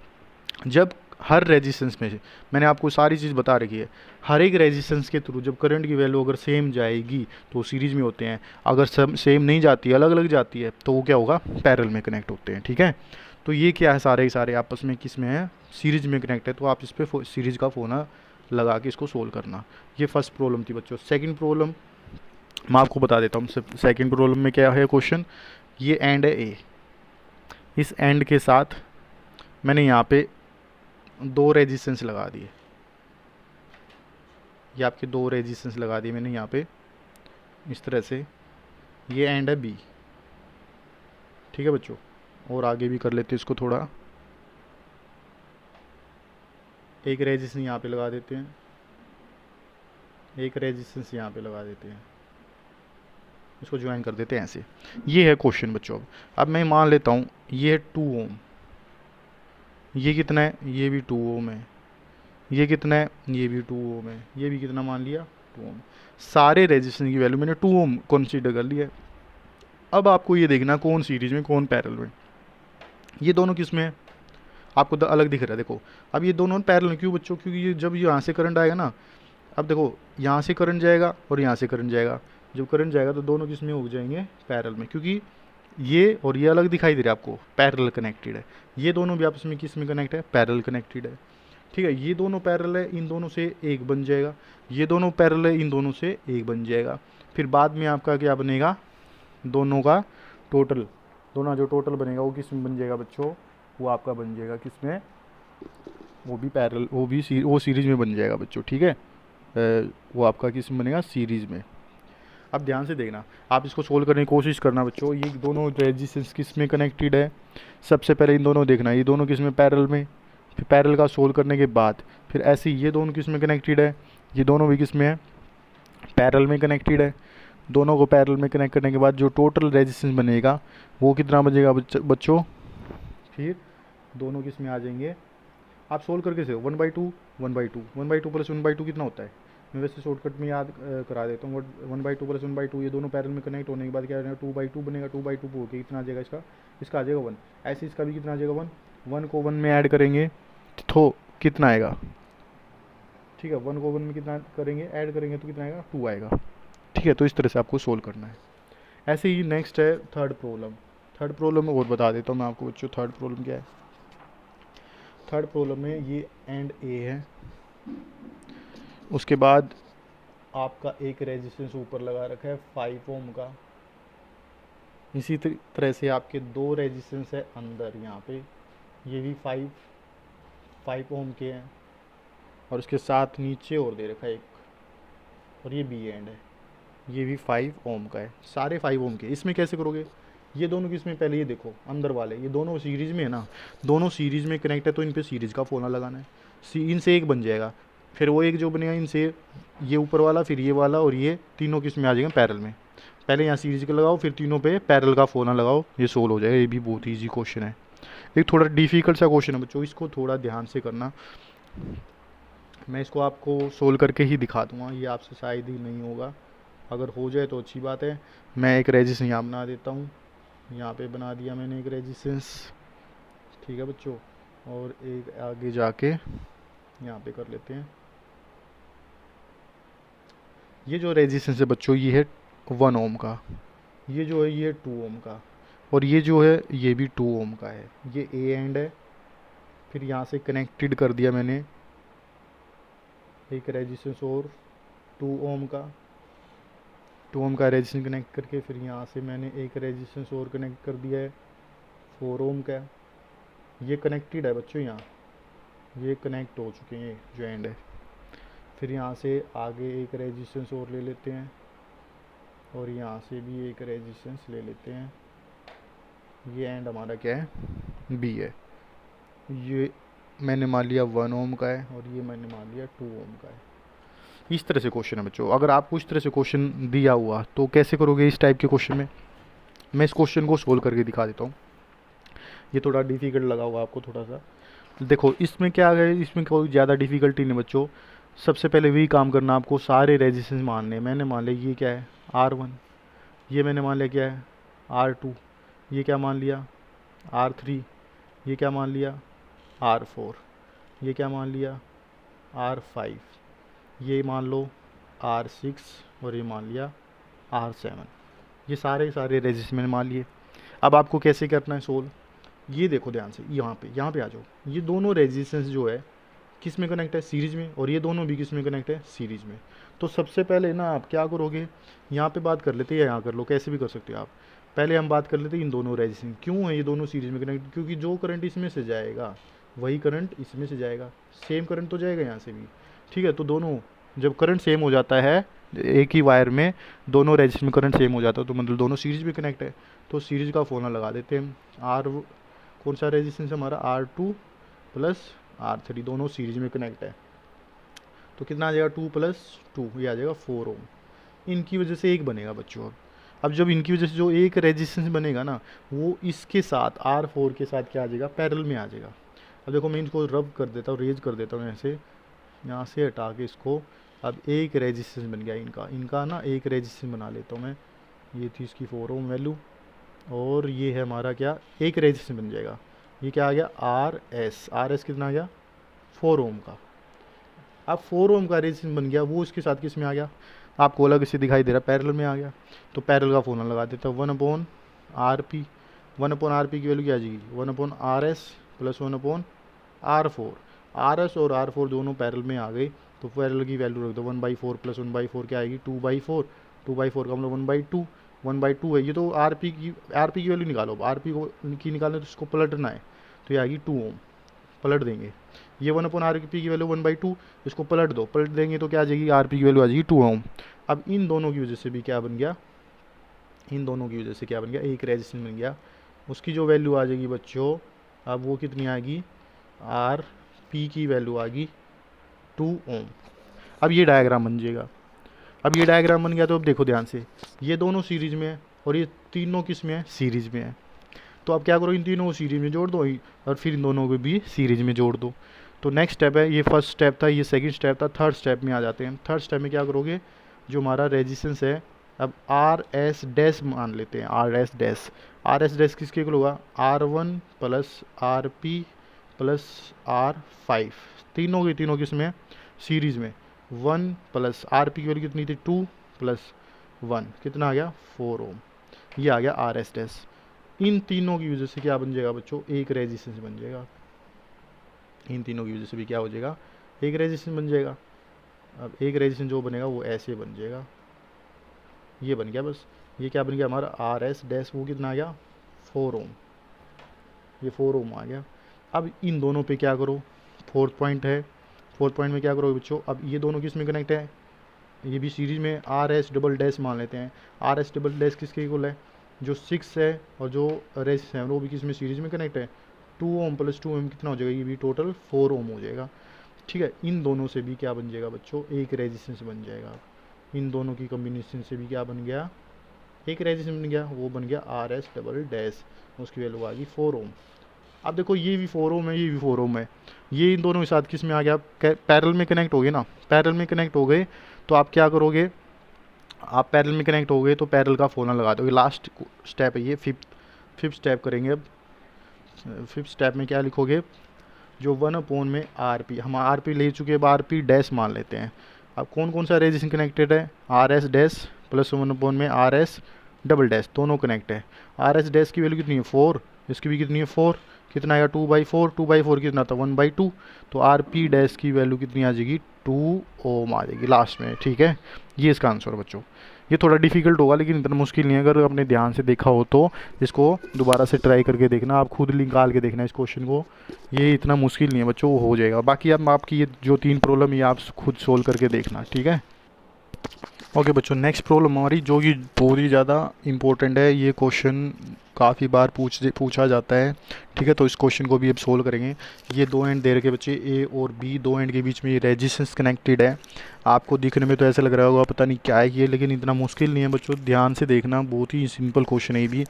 जब हर रेजिस्टेंस में से मैंने आपको सारी चीज़ बता रखी है, हर एक रेजिस्टेंस के थ्रू जब करंट की वैल्यू अगर सेम जाएगी तो सीरीज में होते हैं, अगर सब सेम नहीं जाती अलग अलग जाती है तो वो क्या होगा पैरेलल में कनेक्ट होते हैं। ठीक है, तो ये क्या है सारे सारे आपस में किस में है सीरीज में कनेक्ट है। तो आप इस पर सीरीज का फोना लगा के इसको सोल्व करना। ये फर्स्ट प्रॉब्लम थी बच्चों। सेकेंड प्रॉब्लम मैं आपको बता देता हूँ। सेकेंड प्रॉब्लम में क्या है क्वेश्चन, ये एंड है ए, इस एंड के साथ मैंने यहाँ पे 2 रेजिस्टेंस लगा दिए, ये आपके 2 रेजिस्टेंस लगा दिए मैंने यहाँ पे इस तरह से। ये एंड है बी, ठीक है बच्चों, और आगे भी कर लेते हैं इसको थोड़ा। एक रेजिस्टेंस यहाँ पे लगा देते हैं, एक रेजिस्टेंस यहाँ पे लगा देते हैं, इसको ज्वाइन कर देते हैं ऐसे। ये है क्वेश्चन बच्चों। अब मैं मान लेता हूँ ये है 2 ओम, ये कितना है, ये भी 2 ओम है, ये कितना है, ये भी 2 ओम है, ये भी कितना मान लिया 2 ओम। सारे रेजिस्टेंस की वैल्यू मैंने 2 ओम कंसीडर कर लिया है। अब आपको ये देखना कौन सीरीज में कौन पैरेलल में। ये दोनों किस में है, आपको अलग दिख रहा है, देखो अब ये दोनों पैरेलल क्यों बच्चों, क्योंकि ये जब यहाँ से करंट आएगा ना, अब देखो यहाँ से करंट जाएगा और यहाँ से करंट जाएगा, जब करंट जाएगा तो दोनों किस में हो जाएंगे, पैरेलल में, क्योंकि ये और ये अलग दिखाई दे रहा है आपको, पैरेलल कनेक्टेड है। ये दोनों भी आपस में किस में कनेक्ट है, पैरेलल कनेक्टेड है। ठीक है, ये दोनों पैरेलल है, इन दोनों से एक बन जाएगा, ये दोनों पैरेलल है, इन दोनों से एक बन जाएगा। फिर बाद में आपका क्या बनेगा, दोनों का टोटल, दोनों जो टोटल बनेगा वो किस में बन जाएगा बच्चों, वो आपका बन जाएगा किस में, वो भी पैरेलल, वो सीरीज में बन जाएगा बच्चों। ठीक है, वो आपका किस में बनेगा, सीरीज में। अब ध्यान से देखना, आप इसको सोल्व करने की कोशिश करना बच्चों। ये दोनों रेजिस्टेंस किस में कनेक्टेड है, सबसे पहले इन दोनों देखना, ये दोनों किस में, पैरेलल में। फिर पैरेलल का सोल्व करने के बाद फिर ऐसे ये दोनों किस में कनेक्टेड है, ये दोनों भी किस में है, पैरेलल में कनेक्टेड है। दोनों को पैरेलल में कनेक्ट करने के बाद जो टोटल रेजिस्टेंस बनेगा वो कितना बचेगा बच्चों, फिर दोनों किस में आ जाएंगे। आप सोल्व करके से 1/2 1/2 1/2 प्लस 1/2 कितना होता है, मैं वैसे शॉर्टकट में याद करा देता हूँ। 1/2 प्लस 1/2, ये दोनों पैरेलल में कनेक्ट होने के बाद क्या बनेगा, 2/2 बनेगा। 2/2 हो के कितना आ जाएगा इसका, इसका आ जाएगा 1। ऐसे इसका भी कितना आ जाएगा 1, 1 को 1 में ऐड करेंगे तो कितना आएगा, ठीक है, 1 को 1 में कितना करेंगे, ऐड करेंगे तो कितना आएगा, 2 आएगा। ठीक है, तो इस तरह से आपको सोल्व करना है। ऐसे ही नेक्स्ट है थर्ड प्रॉब्लम। थर्ड प्रॉब्लम में और बता देता हूँ मैं आपको बच्चों, थर्ड प्रॉब्लम क्या है। थर्ड प्रॉब्लम में ये एंड ए है, उसके बाद आपका एक रेजिस्टेंस ऊपर लगा रखा है 5 ओम का। इसी तरह से आपके दो रेजिस्टेंस है अंदर यहाँ पे, ये भी 5 ओम के हैं, और उसके साथ नीचे और दे रखा है एक, और ये बी एंड है, ये भी 5 ओम का है, सारे 5 ओम के। इसमें कैसे करोगे, ये दोनों किसमें, पहले ये देखो अंदर वाले, ये दोनों सीरीज़ में है ना, दोनों सीरीज़ में कनेक्ट है, तो इन पे सीरीज़ का फॉर्मूला लगाना है। इनसे एक बन जाएगा, फिर वो एक जो बनेगा इनसे, ये ऊपर वाला, फिर ये वाला, और ये तीनों किस में आ जाएंगे, पैरेलल में। पहले यहाँ सीरीज का लगाओ, फिर तीनों पे पैरेलल का फॉर्मूला लगाओ, ये सोल्व हो जाएगा। ये भी बहुत ईजी क्वेश्चन है, एक थोड़ा डिफिकल्ट सा क्वेश्चन है बच्चों, इसको थोड़ा ध्यान से करना। मैं इसको आपको सोल्व करके ही दिखा दूंगा, ये आपसे शायद ही नहीं होगा, अगर हो जाए तो अच्छी बात है। मैं एक रेजिस्टेंस यहाँ बना देता हूँ, यहाँ पे बना दिया मैंने एक रेजिस्टेंस, ठीक है बच्चों, और एक आगे जाके यहाँ पे कर लेते हैं। ये जो रेजिस्टेंस है बच्चों, ये है 1 ओम का, ये जो है ये 2 ओम का, और ये जो है ये भी 2 ओम का है। ये ए एंड है, फिर यहाँ से कनेक्टेड कर दिया मैंने एक रेजिस्टेंस और 2 ओम का, 2 ओम का रेजिस्टेंस कनेक्ट करके, फिर यहाँ से मैंने एक रेजिस्टेंस और कनेक्ट कर दिया है 4 ओम का। ये कनेक्टेड है बच्चों, यहाँ ये कनेक्ट हो चुके हैं, जो एंड है। फिर यहाँ से आगे एक रेजिस्टेंस और ले लेते हैं, और यहाँ से भी एक रेजिस्टेंस ले लेते हैं। ये एंड हमारा क्या है, बी है। ये मैंने मान लिया 1 ओम का है, और ये मैंने मान लिया 2 ओम का है। इस तरह से क्वेश्चन है बच्चों। अगर आपको इस तरह से क्वेश्चन दिया हुआ तो कैसे करोगे इस टाइप के क्वेश्चन में, मैं इस क्वेश्चन को सोल्व करके दिखा देता हूँ। ये थोड़ा डिफिकल्ट लगा हुआ आपको थोड़ा सा, देखो इसमें क्या है, इसमें कोई ज़्यादा डिफिकल्टी नहीं बच्चों। सबसे पहले वही काम करना, आपको सारे रेजिस्टेंस मानने। मैंने मान लिया ये क्या है, R1, ये मैंने मान लिया क्या है, R2, ये क्या मान लिया, R3, ये क्या मान लिया, R4, ये क्या मान लिया, R5, ये मान लो R6, और ये मान लिया R7। ये सारे रेजिस्टेंस मैंने मान लिए। अब आपको कैसे करना है सोल्व, ये देखो ध्यान से, यहाँ पे आ जाओ। ये दोनों रेजिस्टेंस जो है किस में कनेक्ट है, सीरीज में, और ये दोनों भी किस में कनेक्ट है, सीरीज में। तो सबसे पहले ना आप क्या करोगे, यहाँ पे बात कर लेते हैं, या यहाँ कर लो, कैसे भी कर सकते हो आप। पहले हम बात कर लेते हैं इन दोनों रेजिस्टेंस, क्यों है ये दोनों सीरीज में कनेक्ट, क्योंकि जो करंट इसमें से जाएगा वही करंट इसमें से जाएगा, सेम करंट तो जाएगा यहाँ से भी। ठीक है, तो दोनों जब करंट सेम हो जाता है एक ही वायर में, दोनों रेजिस्टेंस में करंट सेम हो जाता है, तो मतलब दोनों सीरीज में कनेक्ट है। तो सीरीज का फॉर्मूला लगा देते हैं। आर कौन सा रेजिस्टेंस हमारा, R2 प्लस R3, दोनों सीरीज में कनेक्ट है, तो कितना आ जाएगा, 2 + 2, ये आ जाएगा 4 ओम। इनकी वजह से एक बनेगा बच्चों। अब जब इनकी वजह से जो एक रेजिस्टेंस बनेगा ना, वो इसके साथ R4 के साथ क्या आ जाएगा, पैरेलल में आ जाएगा। अब देखो मैं इनको रब कर देता हूँ, रेज कर देता हूँ ऐसे, यहाँ से हटा के इसको। अब एक रेजिस्टेंस बन गया इनका ना, एक रेजिस्टेंस बना लेता हूँ मैं। ये थी इसकी 4 ओम वैल्यू, और ये है हमारा क्या, एक रेजिस्टेंस बन जाएगा। ये क्या आ गया आर एस कितना आ गया 4 ओम का। अब 4 ओम का रेजिस्टेंस बन गया, वो इसके साथ किस में आ गया, आपको अलग से दिखाई दे रहा है, पैरेलल में आ गया। तो पैरेलल का फॉर्मूला लगा देता है 1/RP। 1/RP की वैल्यू क्या आ जाएगी 1/RS प्लस 1/R4। RS और R4 दोनों पैरेलल में आ गए, तो पैरेलल की वैल्यू रख दो 1/4 प्लस 1/4 क्या आएगी 2/4। 2/4 का मतलब 1/2। 1/2 है ये, तो RP की वैल्यू निकालो। RP को की निकालना तो इसको पलटना है, तो ये आएगी 2 ओम। पलट देंगे, ये 1/RP की वैल्यू 1/2, इसको पलट दो, पलट देंगे तो क्या आ जाएगी RP की वैल्यू आ जाएगी 2 ओम। अब इन दोनों की वजह से भी क्या बन गया, इन दोनों की वजह से क्या बन गया, एक रेजिस्टेंस बन गया। उसकी जो वैल्यू आ जाएगी बच्चों, अब वो कितनी आएगी, RP की वैल्यू आ गई 2 ओम। अब ये डायग्राम बन जाएगा। अब ये डायग्राम बन गया तो अब देखो ध्यान से, ये दोनों सीरीज में है और ये तीनों किस में है, सीरीज में है। तो अब क्या करो, इन तीनों को सीरीज में जोड़ दो और फिर इन दोनों को भी सीरीज में जोड़ दो। तो नेक्स्ट स्टेप है, ये फर्स्ट स्टेप था, ये सेकंड स्टेप था, थर्ड स्टेप में आ जाते हैं। थर्ड स्टेप में क्या करोगे, जो हमारा रेजिस्टेंस है, अब आर एस डैश मान लेते हैं, R S dash. R S dash किसके इक्वल होगा, R1 plus RP plus R5। तीनों के तीनों किस में, सीरीज में। 1 प्लस RP की वैल्यू कितनी थी 2 प्लस 1 कितना आ गया 4 ओम। ये आ गया आर एस डैश। इन तीनों की वजह से क्या बन जाएगा बच्चों, एक रेजिस्टेंस बन जाएगा। इन तीनों की वजह से भी क्या हो जाएगा, एक रेजिस्टेंस बन जाएगा। अब एक रेजिस्टेंस जो बनेगा वो ऐसे बन जाएगा, ये बन गया बस। ये क्या बन गया हमारा आर एस डैश, वो कितना आ गया 4 ओम। ये 4 ओम आ गया। अब इन दोनों पे क्या करो, फोर्थ पॉइंट है, फोर्थ पॉइंट में क्या करोगे बच्चों, अब ये दोनों किस में कनेक्ट है, ये भी सीरीज में आर एस डबल डैश मान लेते हैं। आर एस डबल डैश किसके इक्वल है, जो 6 है और जो रेस है वो भी किस में, सीरीज में कनेक्ट है। 2 ओम प्लस 2 ओम कितना हो जाएगा, ये भी टोटल 4 ओम हो जाएगा। ठीक है, इन दोनों से भी क्या बन जाएगा बच्चों, एक रेजिस्टेंस बन जाएगा। इन दोनों की कॉम्बिनेशन से भी क्या बन गया, एक रेजिस्टेंस बन गया, वो बन गया आर एस डबल डैश, उसकी वैल्यू आ गई 4 ओम। अब देखो ये भी 4 ओम है, ये भी 4 ओम है, ये इन दोनों के साथ किस में आ गया, पैरेलल में कनेक्ट हो गए ना। पैरेलल में कनेक्ट हो गए तो आप क्या करोगे, आप पैरेलल में कनेक्ट हो गए तो पैरेलल का फॉर्मूला लगा दोगे। लास्ट स्टेप है ये, फिफ्थ स्टेप करेंगे। अब फिफ्थ स्टेप में क्या लिखोगे, जो 1 में RP, हम RP ले चुके हैं, अब RP डैश मान लेते हैं। अब कौन कौन सा रेजिस्टेंस कनेक्टेड है, RS डैश प्लस 1 में RS डबल डैश, दोनों कनेक्ट है। RS डैश की वैल्यू कितनी है 4, इसकी भी कितनी है 4, कितना आएगा 2/4। 2/4 कितना था 1/2, तो RP डैश की वैल्यू कितनी आ जाएगी 2 ओम आ जाएगी लास्ट में। ठीक है, ये इसका आंसर है बच्चों। ये थोड़ा डिफिकल्ट होगा लेकिन इतना मुश्किल नहीं है, अगर आपने ध्यान से देखा हो तो इसको दोबारा से ट्राई करके देखना, आप खुद निकाल के देखना इस क्वेश्चन को। ये इतना मुश्किल नहीं है बच्चों, वो हो जाएगा। बाकी अब आपकी ये जो 3 प्रॉब्लम ये आप खुद सोल्व करके देखना। ठीक है, ओके बच्चों, नेक्स्ट प्रॉब्लम हमारी जो कि बहुत ही ज़्यादा इंपॉर्टेंट है, ये क्वेश्चन काफ़ी बार पूछा जाता है। ठीक है, तो इस क्वेश्चन को भी अब सोल्व करेंगे। ये 2 एंड दे रखे बच्चे, ए और बी, 2 एंड के बीच में ये रेजिस्टेंस कनेक्टेड है। आपको दिखने में तो ऐसा लग रहा होगा पता नहीं क्या है ये, लेकिन इतना मुश्किल नहीं है बच्चों, ध्यान से देखना, बहुत ही सिंपल क्वेश्चन है ये भी।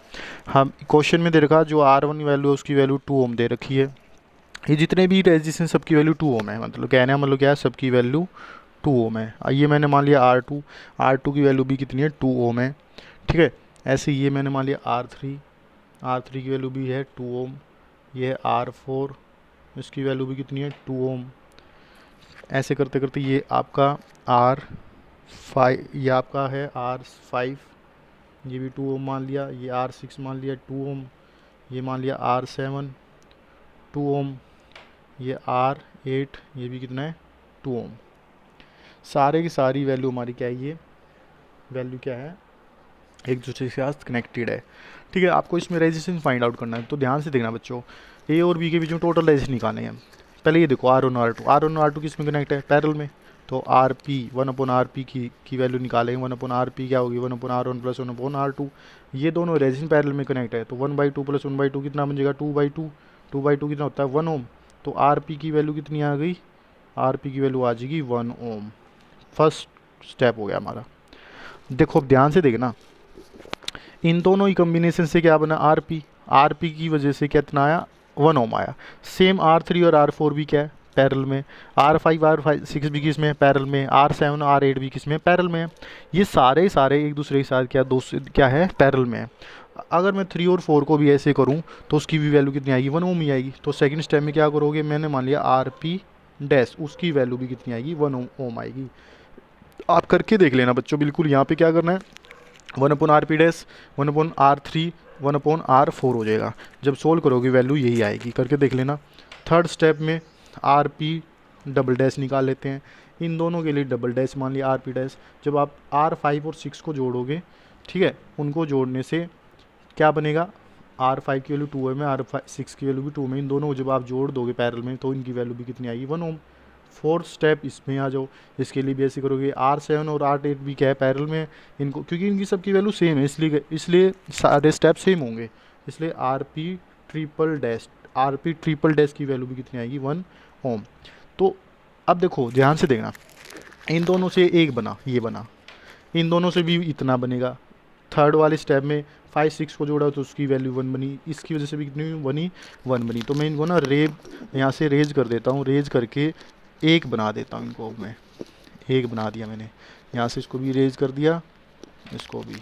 हम क्वेश्चन में दे रखा जो R1 वैल्यू है उसकी वैल्यू 2 ओम दे रखी है। ये जितने भी रेजिस्टेंस सबकी वैल्यू 2 ओम है, मतलब कहने का मतलब क्या है, सबकी वैल्यू 2 ओम है। ये मैंने मान लिया R2 की वैल्यू भी कितनी है 2 ओम है। ठीक है, ऐसे ये मैंने मान लिया R3 की वैल्यू भी है 2 ओम। ये है R4, इसकी वैल्यू भी कितनी है 2 ओम। ऐसे करते करते ये आपका R5, ये आपका है R5, ये भी 2 ओम मान लिया। ये R6 मान लिया 2 ओम। ये मान लिया R7 2 ओम। ये R8, ये भी कितना है 2 ओम। सारे की सारी वैल्यू हमारी क्या है, ये वैल्यू क्या है, एक दूसरे के साथ कनेक्टेड है। ठीक है, आपको इसमें रेजिस्टेंस फाइंड आउट करना है, तो ध्यान से देखना बच्चों। ए और बी के बीच में टोटल रेजिस्टेंस निकालने हैं। पहले ये देखो R1 और R2 किस में कनेक्ट है, पैरेलल में। तो RP 1/RP की वैल्यू निकालेंगे। 1/RP क्या होगी 1/R1 प्लस 1/R2। ये दोनों रेजिस्टेंस पैरेलल में कनेक्ट है, तो 1/2 प्लस 1/2 कितना बन जाएगा 2/2। 2/2 कितना होता है 1 ओम। तो RP की वैल्यू कितनी आ गई, RP की वैल्यू आ जाएगी 1 ओम। फर्स्ट स्टेप हो गया हमारा। देखो अब ध्यान से देखना, इन दोनों ही कॉम्बिनेशन से क्या बना RP की वजह से कितना आया 1 ओम आया। सेम R3 और R4 भी क्या है पैरेलल में, R5 R6 भी किस में पैरेलल में, R7 R8 भी किस में पैरेलल में है। ये सारे एक दूसरे के साथ क्या है पैरेलल में है। अगर मैं 3 और 4 को भी ऐसे करूँ तो उसकी भी वैल्यू कितनी आएगी, 1 ओम ही आएगी। तो सेकंड स्टेप में क्या करोगे, मैंने मान लिया आर पी डैश, उसकी वैल्यू भी कितनी आएगी, 1 ओम आएगी। आप करके देख लेना बच्चों, बिल्कुल यहाँ पे क्या करना है, 1/r p dash 1/r3 1/r4 हो जाएगा। जब सोल्व करोगे वैल्यू यही आएगी, करके देख लेना। थर्ड स्टेप में आर पी डबल डैश निकाल लेते हैं, इन दोनों के लिए डबल डैश मान लिया आर पी डैश। जब आप R5 और 6 को जोड़ोगे, ठीक है, उनको जोड़ने से क्या बनेगा, R5 की वैल्यू 2 में, R6 की वैल्यू भी 2 में, इन दोनों को जब आप जोड़ दोगे पैरेलल में तो इनकी वैल्यू भी कितनी आएगी, 1 ओम। फोर्थ स्टेप इसमें आ जाओ, इसके लिए भी ऐसे करोगे, R7 और R8 भी क्या है पैरेलल में, इनको क्योंकि इनकी सबकी वैल्यू सेम है इसलिए सारे स्टेप सेम होंगे, इसलिए आर पी ट्रिपल डैश की वैल्यू भी कितनी आएगी, 1 ओम। तो अब देखो ध्यान से देखना, इन दोनों से एक बना, ये बना, इन दोनों से भी इतना बनेगा। थर्ड वाले स्टेप में 5 6 को जोड़ा तो उसकी वैल्यू 1 बनी, इसकी वजह से भी कितनी बनी, 1 बनी। तो मैं इनको ना यहाँ से रेज कर देता हूँ, रेज करके एक बना देता हूँ इनको, मैं एक बना दिया मैंने, यहाँ से इसको भी रेज कर दिया, इसको भी।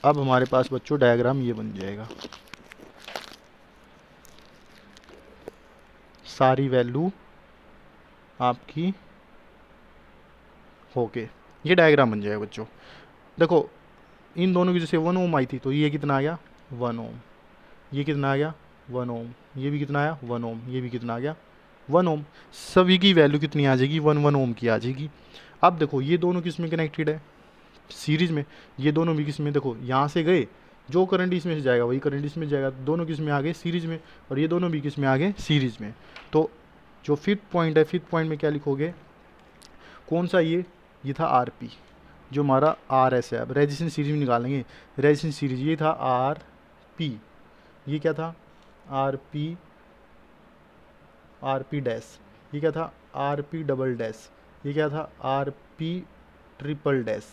अब हमारे पास बच्चों डायग्राम ये बन जाएगा, सारी वैल्यू आपकी ओके, ये डायग्राम बन जाएगा बच्चों। देखो इन दोनों की जैसे 1 ओम आई थी तो ये कितना आ गया, 1 ओम, ये कितना आ गया, 1 ओम, ये भी कितना आया, 1 ओम, ये भी कितना आ गया, 1 ओम। सभी की वैल्यू कितनी आ जाएगी, 1 ओम की आ जाएगी। अब देखो ये दोनों किस में कनेक्टेड है, सीरीज में, ये दोनों भी किस में, देखो यहाँ से गए, जो करंट इसमें से जाएगा वही करंट इसमें जाएगा, दोनों किस में आ गए, सीरीज में, और ये दोनों भी किस में आ गए, सीरीज में। तो जो फिफ्थ पॉइंट है, फिफ्थ पॉइंट में क्या लिखोगे, कौन सा, ये था आर पी, जो हमारा आर एस है। अब रेजिस्टेंस सीरीज में निकालेंगे, रेजिस्टेंस सीरीज ये था आर पी, ये क्या था, आर पी डैश, ये क्या था, आर पी डबल डैश, ये क्या था, आर पी ट्रिपल डैश।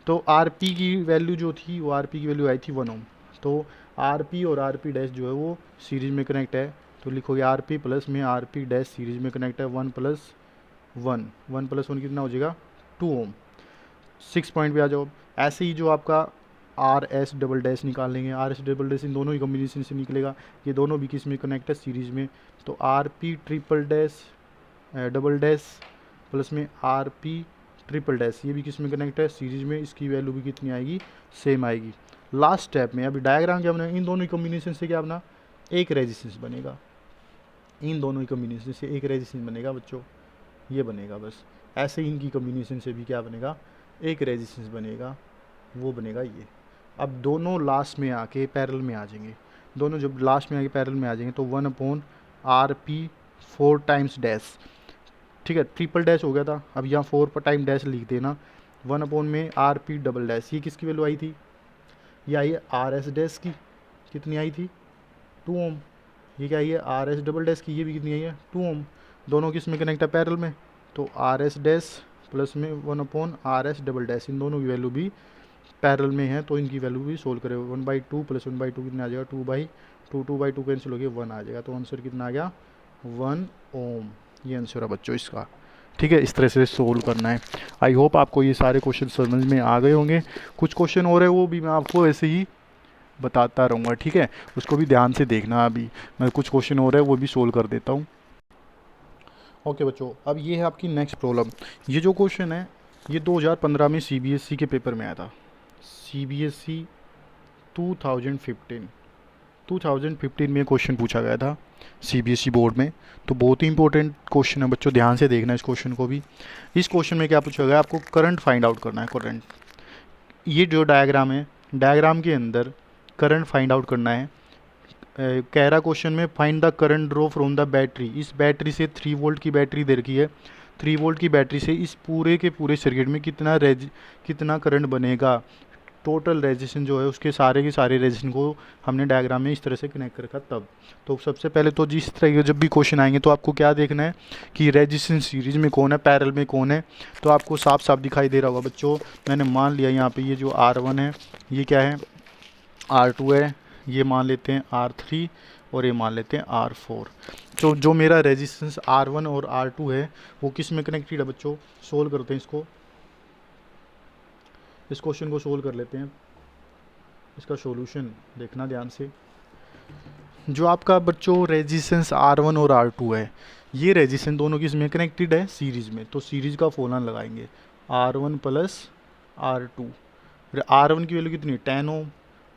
तो आर पी की वैल्यू जो थी वो, आर पी की वैल्यू आई थी 1 ओम। तो आर पी और आर पी डैश जो है वो सीरीज में कनेक्ट है, तो लिखोगे आर पी प्लस में आर पी डैश सीरीज में कनेक्ट है, 1 + 1, 1 + 1 कितना हो जाएगा, 2 ओम। 6 पॉइंट पे आ जाओ। ऐसे ही जो आपका आर एस डबल डैश निकालेंगे, R S double dash in दोनों ही कॉम्बिनेशन से निकलेगा, ये दोनों भी किस में कनेक्ट है, सीरीज में। तो R P triple dash double dash plus में आर पी ट्रिपल डैश, ये भी किस में कनेक्ट है, सीरीज में, इसकी वैल्यू भी कितनी आएगी, सेम आएगी। लास्ट स्टेप में अभी डायग्राम क्या बना, इन दोनों ही कॉम्बिनेशन से क्या बना, एक रेजिस्टेंस बनेगा, इन दोनों ही कॉम्बिनेशन से एक रेजिस्टेंस बनेगा बच्चों, ये बनेगा बस। ऐसे ही इनकी कॉम्बिनेशन से भी क्या बनेगा, एक रेजिस्टेंस बनेगा, वो बनेगा ये। अब दोनों लास्ट में आके पैरेलल में आ जाएंगे, दोनों जब लास्ट में आके पैरेलल में आ जाएंगे तो 1/r/p 4 टाइम्स डैश, ठीक है, ट्रिपल डैश हो गया था, अब यहाँ 4 पर टाइम डैश लिख देना, 1 में R/p डबल डैश, ये किसकी वैल्यू आई थी, ये आई है आर एस डैश की, कितनी आई थी, 2 ओम। ये क्या आई है, आर एस डबल डैश की, ये भी कितनी आई है, 2 ओम। दोनों किस में कनेक्ट है, पैरेलल में, तो आर एस डैश प्लस में 1/r/s डबल डैश, इन दोनों की वैल्यू भी पैरेलल में है, तो इनकी वैल्यू भी सोल्व करें, 1/2 + 1/2 कितना आ जाएगा, 2/2, 2/2 कैंसिल हो गया, 1 आ जाएगा। तो आंसर कितना आ गया, 1 ओम। ये आंसर है बच्चों इसका, ठीक है, इस तरह से सोल्व करना है। आई होप आपको ये सारे क्वेश्चन समझ में आ गए होंगे। कुछ क्वेश्चन हो रहे हैं वो भी मैं आपको ऐसे ही बताता रहूँगा, ठीक है, उसको भी ध्यान से देखना। अभी मैं कुछ क्वेश्चन हो रहे हैं वो भी सोल्व कर देता हूँ। ओके बच्चों, अब ये है आपकी नेक्स्ट प्रॉब्लम। ये जो क्वेश्चन है ये 2015 में CBSE के पेपर में आया था, CBSE 2015 में क्वेश्चन पूछा गया था CBSE बोर्ड में। तो बहुत ही इंपॉर्टेंट क्वेश्चन है बच्चों, ध्यान से देखना इस क्वेश्चन को भी। इस क्वेश्चन में क्या पूछा गया, आपको करंट फाइंड आउट करना है, करंट। ये जो डायग्राम है, डायग्राम के अंदर करंट फाइंड आउट करना है। कह रहा क्वेश्चन में find the current draw from the battery. इस बैटरी से 3 वोल्ट की बैटरी दे रखी है, 3 वोल्ट की बैटरी से इस पूरे के पूरे सर्किट में कितना करंट बनेगा। टोटल रेजिस्टेंस जो है उसके सारे के सारे रेजिस्टेंस को हमने डायग्राम में इस तरह से कनेक्ट कर रखा। तब तो सबसे पहले तो जिस तरह के जब भी क्वेश्चन आएंगे तो आपको क्या देखना है कि रेजिस्टेंस सीरीज में कौन है, पैरेलल में कौन है। तो आपको साफ साफ दिखाई दे रहा होगा बच्चों, मैंने मान लिया यहाँ पे ये जो R1 है ये क्या है, R2 है, ये मान लेते हैं R3 और ये मान लेते हैं R4। तो जो मेरा रेजिस्टेंस R1 और R2 है वो किस में कनेक्टेड है बच्चों, सोल्व करते हैं इसको, इस क्वेश्चन को सोल्व कर लेते हैं। इसका सॉल्यूशन देखना ध्यान से। जो आपका बच्चों रेजिस्टेंस R1 और R2 है, ये रेजिस्टेंस दोनों किसमें कनेक्टेड है, सीरीज में। तो सीरीज का फॉर्मूला लगाएंगे R1 प्लस R2। फिर R1 की वैल्यू कितनी 10 ओम,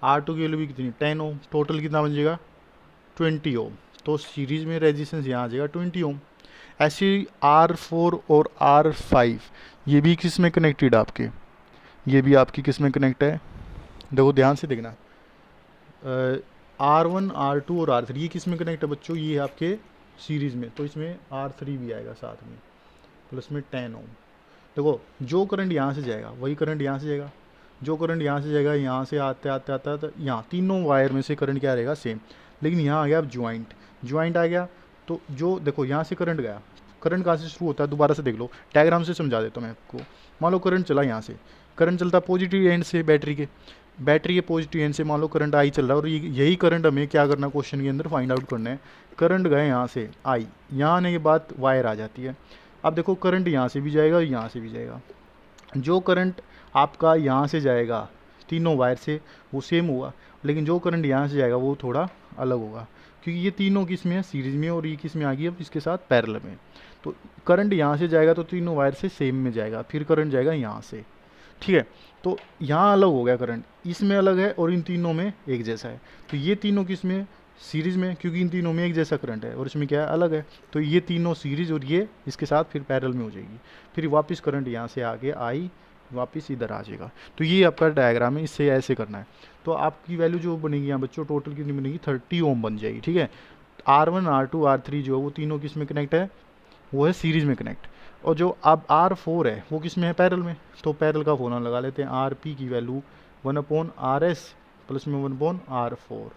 R2 की वैल्यू भी कितनी 10 ओम, टोटल कितना बन जाएगा 20 ओम। तो सीरीज में रेजिस्टेंस यहाँ आ जाएगा 20 ओम। ऐसे ही R4 और R5 ये भी किस में कनेक्टेड आपके, ये भी आपकी किस में कनेक्ट है, देखो ध्यान से देखना। R1 R2 और R3 ये किस में कनेक्ट है बच्चों, ये आपके सीरीज़ में। तो इसमें R3 भी आएगा साथ में, प्लस में 10 ओम। देखो जो करंट यहाँ से जाएगा वही करंट यहाँ से जाएगा, जो करंट यहाँ से जाएगा यहाँ से आते आते आता तो यहाँ तीनों वायर में से करंट क्या रहेगा सेम। लेकिन यहाँ आ गया अब ज्वाइंट आ गया। तो जो देखो यहाँ से करंट गया, करंट कहाँ से शुरू होता है दोबारा से देख लो, डायग्राम से समझा देता हूँ मैं आपको। मान लो करंट चला यहाँ से, करंट चलता पॉजिटिव एंड से बैटरी के पॉजिटिव एंड से मान लो करंट आई चल रहा है। और यही करंट हमें क्या करना है क्वेश्चन के अंदर फाइंड आउट करना है। करंट गए यहाँ से आई, यहाँ आने के बाद वायर आ जाती है। अब देखो करंट यहाँ से भी जाएगा और यहाँ से भी जाएगा। जो करंट आपका यहाँ से जाएगा तीनों वायर से वो सेम होगा, लेकिन जो करंट यहाँ से जाएगा वो थोड़ा अलग होगा, क्योंकि ये तीनों किस में है सीरीज में, और ये किस में आ गई अब इसके साथ पैरेलल में। तो करंट यहाँ से जाएगा तो तीनों वायर से सेम में जाएगा, फिर करंट जाएगा यहाँ से, ठीक है। तो यहाँ अलग हो गया करंट, इसमें अलग है और इन तीनों में एक जैसा है। तो ये तीनों किस में सीरीज में, क्योंकि इन तीनों में एक जैसा करंट है और इसमें क्या है अलग है। तो ये तीनों सीरीज और ये इसके साथ फिर पैरेलल में हो जाएगी। फिर वापस करंट यहाँ से आगे आई वापस इधर आ जाएगा। तो ये आपका डायग्राम है, इससे ऐसे करना है। तो आपकी वैल्यू जो बनेगी यहाँ बच्चों टोटल कितनी बनेगी 30 ओम बन जाएगी, ठीक है। R1 R2 R3 जो है वो तीनों किस में कनेक्ट है, वो है सीरीज में कनेक्ट। और जो अब R4 है वो किस में है पैरेलल में। तो पैरेलल का फॉर्मूला लगा लेते हैं, RP की वैल्यू 1/RS प्लस में 1/R4।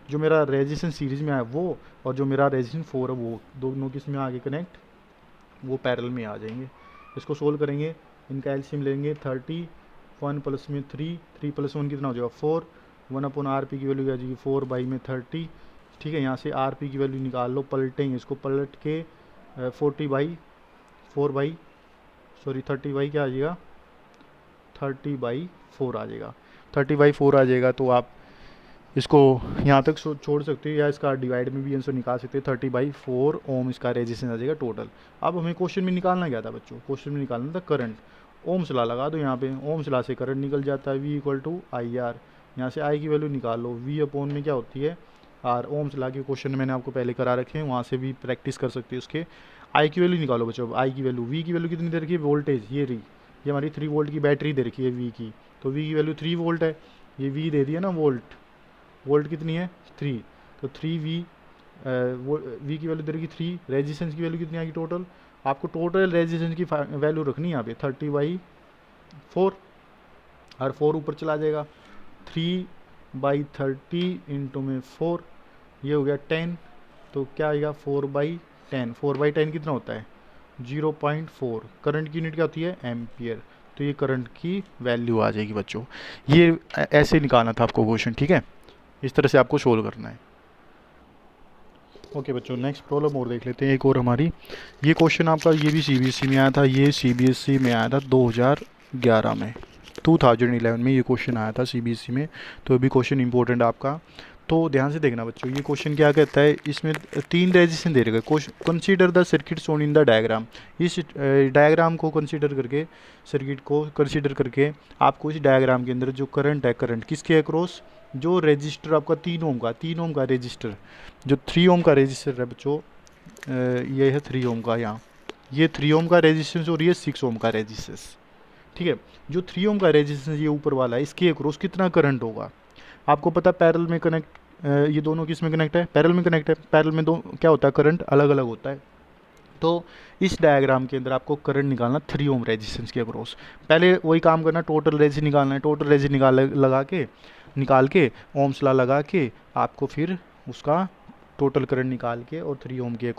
जो मेरा रेजिस्टेंस सीरीज में है वो, और जो मेरा रेजिस्टेंस 4 है वो, दोनों किस में आगे कनेक्ट, वो पैरेलल में आ जाएंगे। इसको सोल्व करेंगे, इनका एलसीएम लेंगे 30, 1 प्लस में 3, 3 प्लस 1 कितना हो जाएगा 4, 1/RP की वैल्यू आ जाएगी 4/30, ठीक है। यहाँ से RP की वैल्यू निकाल लो, पलटेंगे इसको, पलट के 30/4 क्या आ जाएगा 30/4 आ जाएगा, 30/4 आ जाएगा। तो आप इसको यहाँ तक छोड़ सकते हो या इसका डिवाइड में भी आंसर निकाल सकते हैं। 30/4 ओम इसका रेजिस्टेंस आ जाएगा टोटल। अब हमें क्वेश्चन में निकालना क्या था बच्चों, क्वेश्चन में निकालना था करंट। ओम्स लॉ लगा दो यहाँ पे, ओम्स लॉ से करंट निकल जाता है V = IR। यहाँ से I की वैल्यू निकाल लो, V अपॉन में क्या होती है R। ओम्स लॉ के क्वेश्चन मैंने आपको पहले करा रखे हैं, वहाँ से भी प्रैक्टिस कर सकते हो उसके। I की वैल्यू निकालो बच्चों, I की वैल्यू, V की वैल्यू कितनी दे रखी है वोल्टेज, ये हमारी 3 वोल्ट की बैटरी दे रखी है V की। तो V की वैल्यू 3 वोल्ट है, ये V दे दिया ना वोल्ट कितनी है 3। तो 3V V की वैल्यू दे रखी 3, रेजिस्टेंस की वैल्यू कितनी आएगी टोटल, आपको टोटल रेजिस्टेंस की वैल्यू रखनी है यहाँ पे 30/4, और 4 ऊपर चला जाएगा, 3/30 इंटू में 4, ये हो गया 10। तो क्या आएगा 4/10, 4/10 कितना होता है 0.4। करंट की यूनिट क्या होती है एम्पियर। तो ये करंट की वैल्यू आ जाएगी बच्चों। ये ऐसे निकालना था आपको क्वेश्चन, ठीक है। इस तरह से आपको सोल्व करना है। ओके बच्चों, नेक्स्ट प्रॉब्लम और देख लेते हैं एक और हमारी। ये क्वेश्चन आपका ये भी CBSE में आया था, ये CBSE में आया था 2011 में, 2011 में ये क्वेश्चन आया था CBSE में। तो अभी क्वेश्चन इंपॉर्टेंट आपका, तो ध्यान से देखना बच्चों। ये क्वेश्चन क्या कहता है, इसमें 3 रेजिस्टेंस दे रखे, consider the circuit shown in the diagram. इस डायग्राम को कंसीडर करके, सर्किट को कंसीडर करके आपको इस डायग्राम के अंदर जो करंट है, करंट किसके अक्रॉस, जो रजिस्टर आपका 3 ओम का रजिस्टर, जो 3 ओम का रजिस्टर है बच्चों, ये है 3 ओम का, यहाँ ये 3 ओम का रेजिस्टेंस और ये 6 ओम का रेजिस्टेंस, ठीक है। जो 3 ओम का रेजिस्टेंस ये ऊपर वाला है, इसके अक्रॉस कितना करंट होगा। आपको पता पैरेलल में कनेक्ट, ये दोनों किस में कनेक्ट है, पैरेलल में कनेक्ट है। पैरेलल में दो क्या होता है करंट अलग अलग होता है। तो इस डायग्राम के अंदर आपको करंट निकालना 3 ओम रेजिस्टेंस के अक्रॉस। पहले वही काम करना, टोटल रेजिस्टेंस निकालना है, टोटल रेजिस्टेंस निकाल के ओम्स लॉ लगा के आपको फिर उसका टोटल करंट निकाल के, और 3 ओम के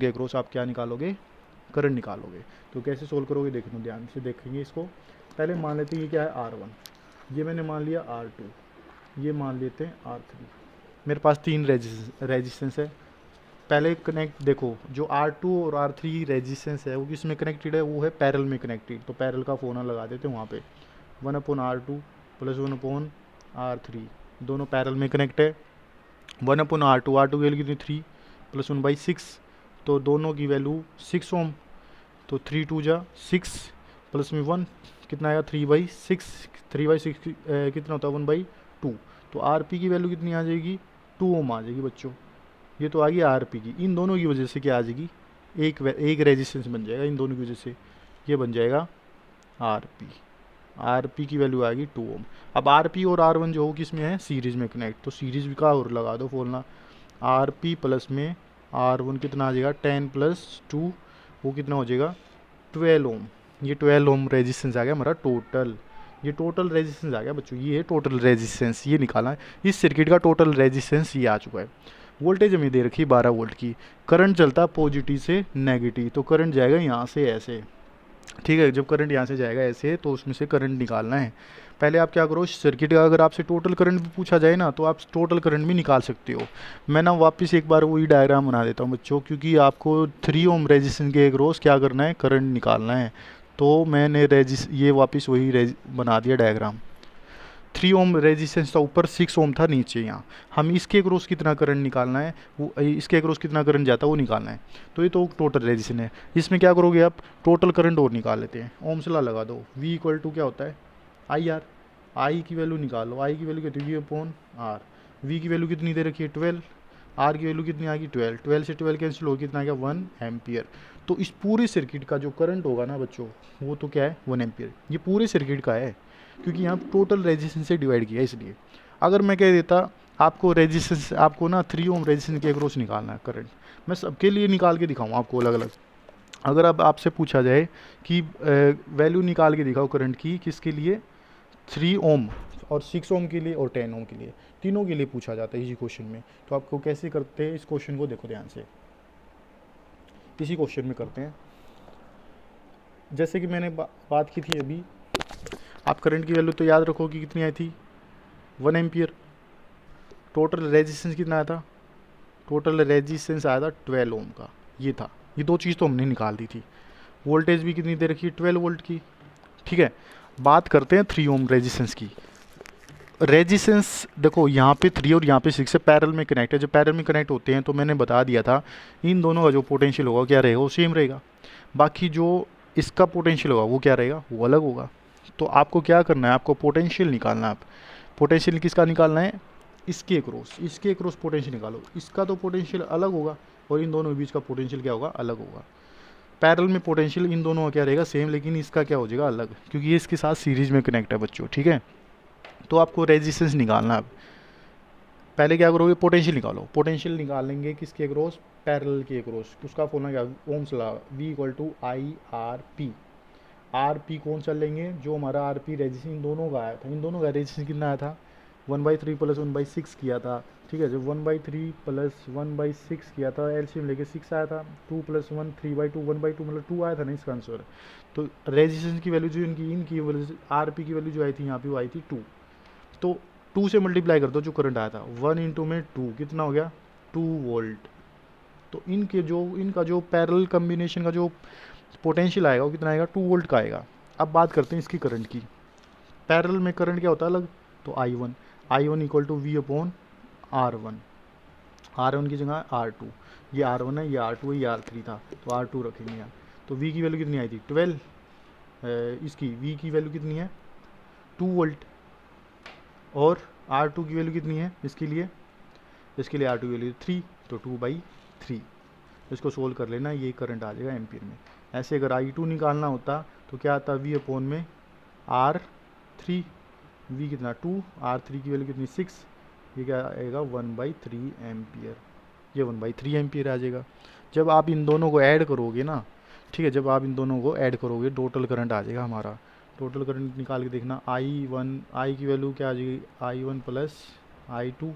अक्रॉस आप क्या निकालोगे, करंट निकालोगे। तो कैसे सोल्व करोगे देखना, ध्यान से देखेंगे इसको। पहले मान लेते हैं ये क्या है R1, ये मैंने मान लिया R2, ये मान लेते हैं R3। मेरे पास 3 रेजिस्टेंस है। पहले कनेक्ट देखो, जो R2 और R3 रेजिस्टेंस है वो किस में कनेक्टेड है, वो है पैरेलल में कनेक्टेड। तो पैरेलल का फॉर्मूला लगा देते हैं वहाँ पे, 1/R2 प्लस 1/R3, दोनों पैरेलल में कनेक्ट है। 1/R2, R2 की वैल्यू कितनी 3 प्लस 1/6, तो दोनों की वैल्यू 6 ओम, तो 3 2 जा 6 प्लस में 1 कितना आएगा 3/6, 3/6 कितना होता है 1/2, तो आर पी की वैल्यू कितनी आ जाएगी 2 ओम आ जाएगी बच्चों। ये तो आ गई आर पी की, इन दोनों की वजह से क्या आ जाएगी एक रेजिस्टेंस बन जाएगा, इन दोनों की वजह से ये बन जाएगा आर पी। आर पी की वैल्यू आएगी 2 ओम। अब आर पी और आर वन जो हो किस में है सीरीज में कनेक्ट, तो सीरीज का और लगा दो फॉर्मूला, आर पी प्लस में आर वन कितना आ जाएगा 10 + 2, वो कितना हो जाएगा 12 ओम। ये 12 ओम रेजिस्टेंस आ गया हमारा टोटल, ये टोटल रेजिस्टेंस आ गया बच्चों, ये है टोटल रेजिस्टेंस, ये निकाला है इस सर्किट का टोटल रेजिस्टेंस, ये आ चुका है। वोल्टेज हमें दे रखी 12 वोल्ट की, करंट चलता पॉजिटिव से नेगेटिव, तो करंट जाएगा यहाँ से ऐसे, ठीक है। जब करंट यहाँ से जाएगा ऐसे तो उसमें से करंट निकालना है। पहले आप क्या करो, सर्किट का अगर आपसे टोटल करंट भी पूछा जाए ना तो आप टोटल करंट भी निकाल सकते हो। मैं ना वापस एक बार वही डायग्राम बना देता हूँ बच्चों, क्योंकि आपको 3 ओम रेजिस्टेंस के अक्रॉस क्या करना है करंट निकालना है, तो मैंने ये वापस वही बना दिया डायग्राम। 3 ओम रेजिस्टेंस था ऊपर, 6 ओम था नीचे, यहाँ हम इसके अक्रॉस कितना करंट निकालना है, वो इसके अक्रॉस कितना करंट जाता है वो निकालना है। तो ये तो टोटल रेजिस्टेंस है, इसमें क्या करोगे आप टोटल करंट और निकाल लेते हैं। ओम से लगा दो, V = क्या होता है IR, I की वैल्यू निकालो, I की वैल्यू कितनी V/R, V की वैल्यू कितनी दे रखी है 12, R की वैल्यू कितनी आ गई 12, 12 से 12 कैंसिल हो कितना आ गया 1 एम्पियर। तो इस पूरे सर्किट का जो करंट होगा ना बच्चों वो तो क्या है 1 एम्पियर, ये पूरे सर्किट का है, क्योंकि यहाँ टोटल रेजिस्टेंस से डिवाइड किया इसलिए। अगर मैं कह देता आपको रेजिस्टेंस, आपको ना 3 ओम रेजिस्टेंस के अक्रॉस निकालना है करंट, मैं सबके लिए निकाल के दिखाऊँ आपको अलग अलग। अगर अब आपसे पूछा जाए कि वैल्यू निकाल के दिखाओ करंट की, किसके लिए 3 ओम और 6 ओम के लिए और 10 ओम के लिए, तीनों के लिए पूछा जाता है इसी क्वेश्चन में। तो आपको कैसे करते हैं इस क्वेश्चन को, देखो ध्यान से, इसी क्वेश्चन में करते हैं। जैसे कि मैंने बात की थी अभी, आप करंट की वैल्यू तो याद रखो कि कितनी आई थी 1 एम्पियर। टोटल रेजिस्टेंस कितना आया था, टोटल रेजिस्टेंस आया था 12 ओम का, ये था, ये दो चीज़ तो हमने निकाल दी थी। वोल्टेज भी कितनी दे रखी है 12 वोल्ट की, ठीक है। बात करते हैं 3 ओम रेजिस्टेंस की। रेजिस्टेंस देखो यहाँ पे 3 और यहाँ पे 6 से पैरेलल में कनेक्ट है, जब पैरेलल में कनेक्ट होते हैं तो मैंने बता दिया था इन दोनों का जो पोटेंशियल होगा क्या रहेगा वो सेम रहेगा, बाकी जो इसका पोटेंशियल होगा वो क्या रहेगा वो अलग होगा। तो आपको क्या करना है, आपको पोटेंशियल निकालना है। आप पोटेंशियल किसका निकालना है, इसके अक्रॉस पोटेंशियल निकालो, इसका तो पोटेंशियल अलग होगा और इन दोनों के बीच का पोटेंशियल क्या होगा अलग होगा। पैरेलल में पोटेंशियल इन दोनों का क्या रहेगा सेम, लेकिन इसका क्या हो जाएगा अलग, क्योंकि ये इसके साथ सीरीज में कनेक्ट है बच्चों, ठीक है। तो आपको रेजिस्टेंस निकालना है। पहले क्या करोगे पोटेंशियल निकालो, पोटेंशियल निकालेंगे किसके अक्रॉस पैरेलल के अक्रॉस, उसका फॉर्मूला क्या Ohm's law V = IRP। R P कौन सा लेंगे, जो हमारा आर पी रेजिस्टेंस इन दोनों का आया था, इन दोनों का रेजिस्टेंस कितना आया था 1/3 + 1/6 किया था, ठीक है। जब 1/3 + 1/6 किया था एलसीएम लेके 6 आया था, 2 + 1 3/2, 1/2 मतलब 2 आया था ना इसका आंसर। तो रेजिस्टेंस की वैल्यू जो इनकी आर पी की वैल्यू जो आई थी यहाँ पे वो आई थी 2, तो 2 से मल्टीप्लाई कर दो जो करंट आया था, 1 × में 2 कितना हो गया 2 वोल्ट। तो इनका जो पैरेलल कम्बिनेशन का जो पोटेंशियल आएगा वो कितना आएगा 2 वोल्ट का आएगा। अब बात करते हैं इसकी करंट की, पैरेलल में करंट क्या होता है अलग, तो I1 = V/R1, R1 की जगह R2, ये R1 है, ये R2 है, ये R3 था तो R2 रखेंगे यहाँ। तो V की वैल्यू कितनी आई थी 12, इसकी V की वैल्यू कितनी है 2 वोल्ट, और R2 की वैल्यू कितनी है इसके लिए R2 की वैल्यू 3, तो 2/3। इसको सोल्व कर लेना, ये करंट आ जाएगा एम्पियर में। ऐसे अगर I2 निकालना होता तो क्या आता V/R3, V कितना 2, R3 की वैल्यू कितनी 6, ये क्या आएगा 1/3 एम्पियर, ये 1/3 एम्पियर आ जाएगा। जब आप इन दोनों को ऐड करोगे ना, ठीक है, जब आप इन दोनों को ऐड करोगे टोटल करंट आ जाएगा हमारा। टोटल करंट निकाल के देखना, I की वैल्यू क्या आ जाएगी I1 + I2,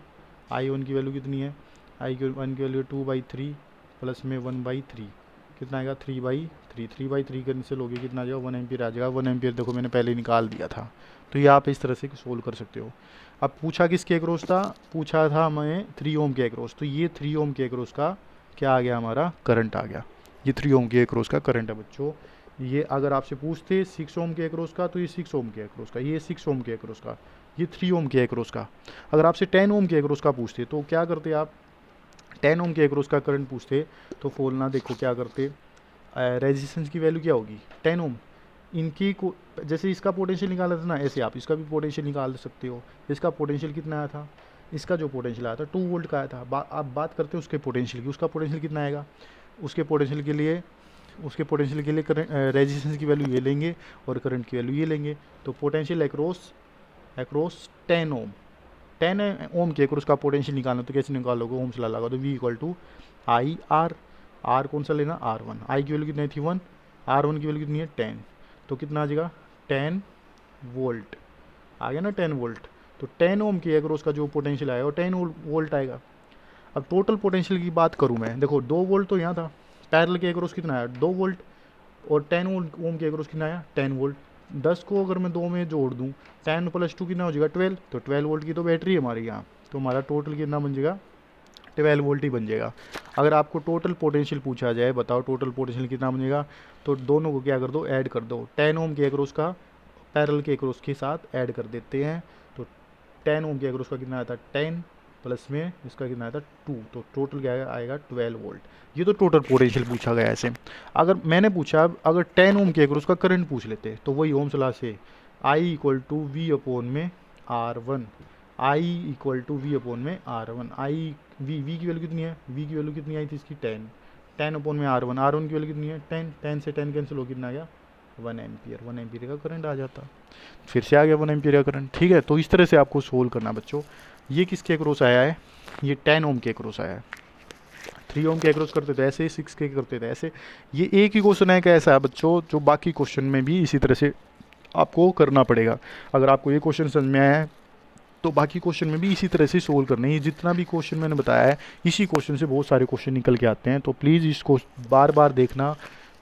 I1 की वैल्यू कितनी है I1 की वैल्यू 2/3 प्लस में 1/3 कितना आएगा 3/3, 3/3 कैंसिल हो गया कितना आ जाएगा 1 एम्पियर आ जाएगा। 1 एम्पियर देखो मैंने पहले निकाल दिया था, तो ये आप इस तरह से सोल्व कर सकते हो। अब पूछा किसके अक्रॉस था, पूछा था हमें 3 ओम के अक्रॉस, तो ये 3 ओम के अक्रॉस का क्या आ गया हमारा करंट आ गया, ये 3 ओम के अक्रॉस का करंट है बच्चों। ये अगर आपसे पूछते 6 ओम के अक्रॉस का, तो ये 6 ओम के अक्रॉस का, ये 6 ओम के अक्रॉस का, ये 3 ओम के अक्रॉस का। अगर आपसे 10 ओम के अक्रॉस का पूछते तो क्या करते आप, 10 ओम के अक्रॉस का करंट पूछते तो फोलना देखो क्या करते, रेजिस्टेंस की वैल्यू क्या होगी 10 ओम, इनकी को जैसे इसका पोटेंशियल निकाला था ना, ऐसे आप इसका भी पोटेंशियल निकाल सकते हो। इसका पोटेंशियल कितना आया था, इसका जो पोटेंशियल आया था 2 वोल्ट का आया था। आप बात करते हो उसके पोटेंशियल की, उसका पोटेंशियल कितना आएगा, उसके पोटेंशियल के लिए करंट रेजिस्टेंस की वैल्यू ये लेंगे और करंट की वैल्यू ये लेंगे। तो पोटेंशियल अक्रॉस 10 ओम, 10 ओम के अक्रॉस का पोटेंशियल निकालना तो कैसे निकालोगे, ओम से लगा तो V equal to I R कौन सा लेना, R1। आई की वैल्यू कितनी थी 1, R1 की वैल्यू कितनी है 10, तो कितना आ जाएगा 10 वोल्ट आ गया ना 10 वोल्ट। तो 10 ओम के अक्रॉस का जो पोटेंशियल आएगा वो 10 वोल्ट आएगा। अब टोटल पोटेंशियल की बात करूँ मैं, देखो 2 वोल्ट तो यहाँ था, पैरेलल के अक्रॉस कितना आया 2 वोल्ट, और 10 ओम के अक्रॉस कितना आया 10 वोल्ट। 10 को अगर मैं 2 में जोड़ दूँ, 10 + 2 कितना हो जाएगा 12, तो 12 वोल्ट की तो बैटरी है हमारी यहाँ, तो हमारा टोटल कितना बन जाएगा 12 वोल्ट ही बन जाएगा। अगर आपको टोटल पोटेंशियल पूछा जाए, बताओ टोटल पोटेंशियल कितना बनेगा, तो दोनों को क्या कर दो, ऐड कर दो। 10 ओम के अक्रॉस का पैरेलल के अक्रॉस के साथ ऐड कर देते हैं, तो 10 ओम के अक्रॉस का कितना आता है 10 प्लस में इसका कितना आता है 2, तो टोटल क्या आएगा 12 वोल्ट। ये तो टोटल पोटेंशियल पूछा गया ऐसे। अगर मैंने पूछा अगर 10 ओम के अक्रॉस का करंट पूछ लेते तो वही ओम्स लॉ से I equal to V upon में R1, I equal to V upon में R1, आई वी की वैल्यू कितनी है, वी की वैल्यू कितनी आई थी इसकी 10 अपॉन में R1 की वैल्यू कितनी है 10 से 10 कैंसिल हो कितना आ गया 1 एम्पियर, 1 एम्पियर का करंट आ जाता, फिर से आ गया 1 एम्पियर का करंट। ठीक है, तो इस तरह से आपको सोल्व करना बच्चों। ये किसके अक्रॉस आया है, ये 10 ओम के अक्रॉस आया है। 3 ओम के अक्रॉस करते थे ऐसे, 6 के करते थे ऐसे। ये एक ही क्वेश्चन है कैसा है बच्चों, जो बाकी क्वेश्चन में भी इसी तरह से आपको करना पड़ेगा। अगर आपको ये क्वेश्चन समझ में आया है तो बाकी क्वेश्चन में भी इसी तरह से सोल्व करना है। ये जितना भी क्वेश्चन मैंने बताया है इसी क्वेश्चन से बहुत सारे क्वेश्चन निकल के आते हैं, तो प्लीज़ इसको बार बार देखना,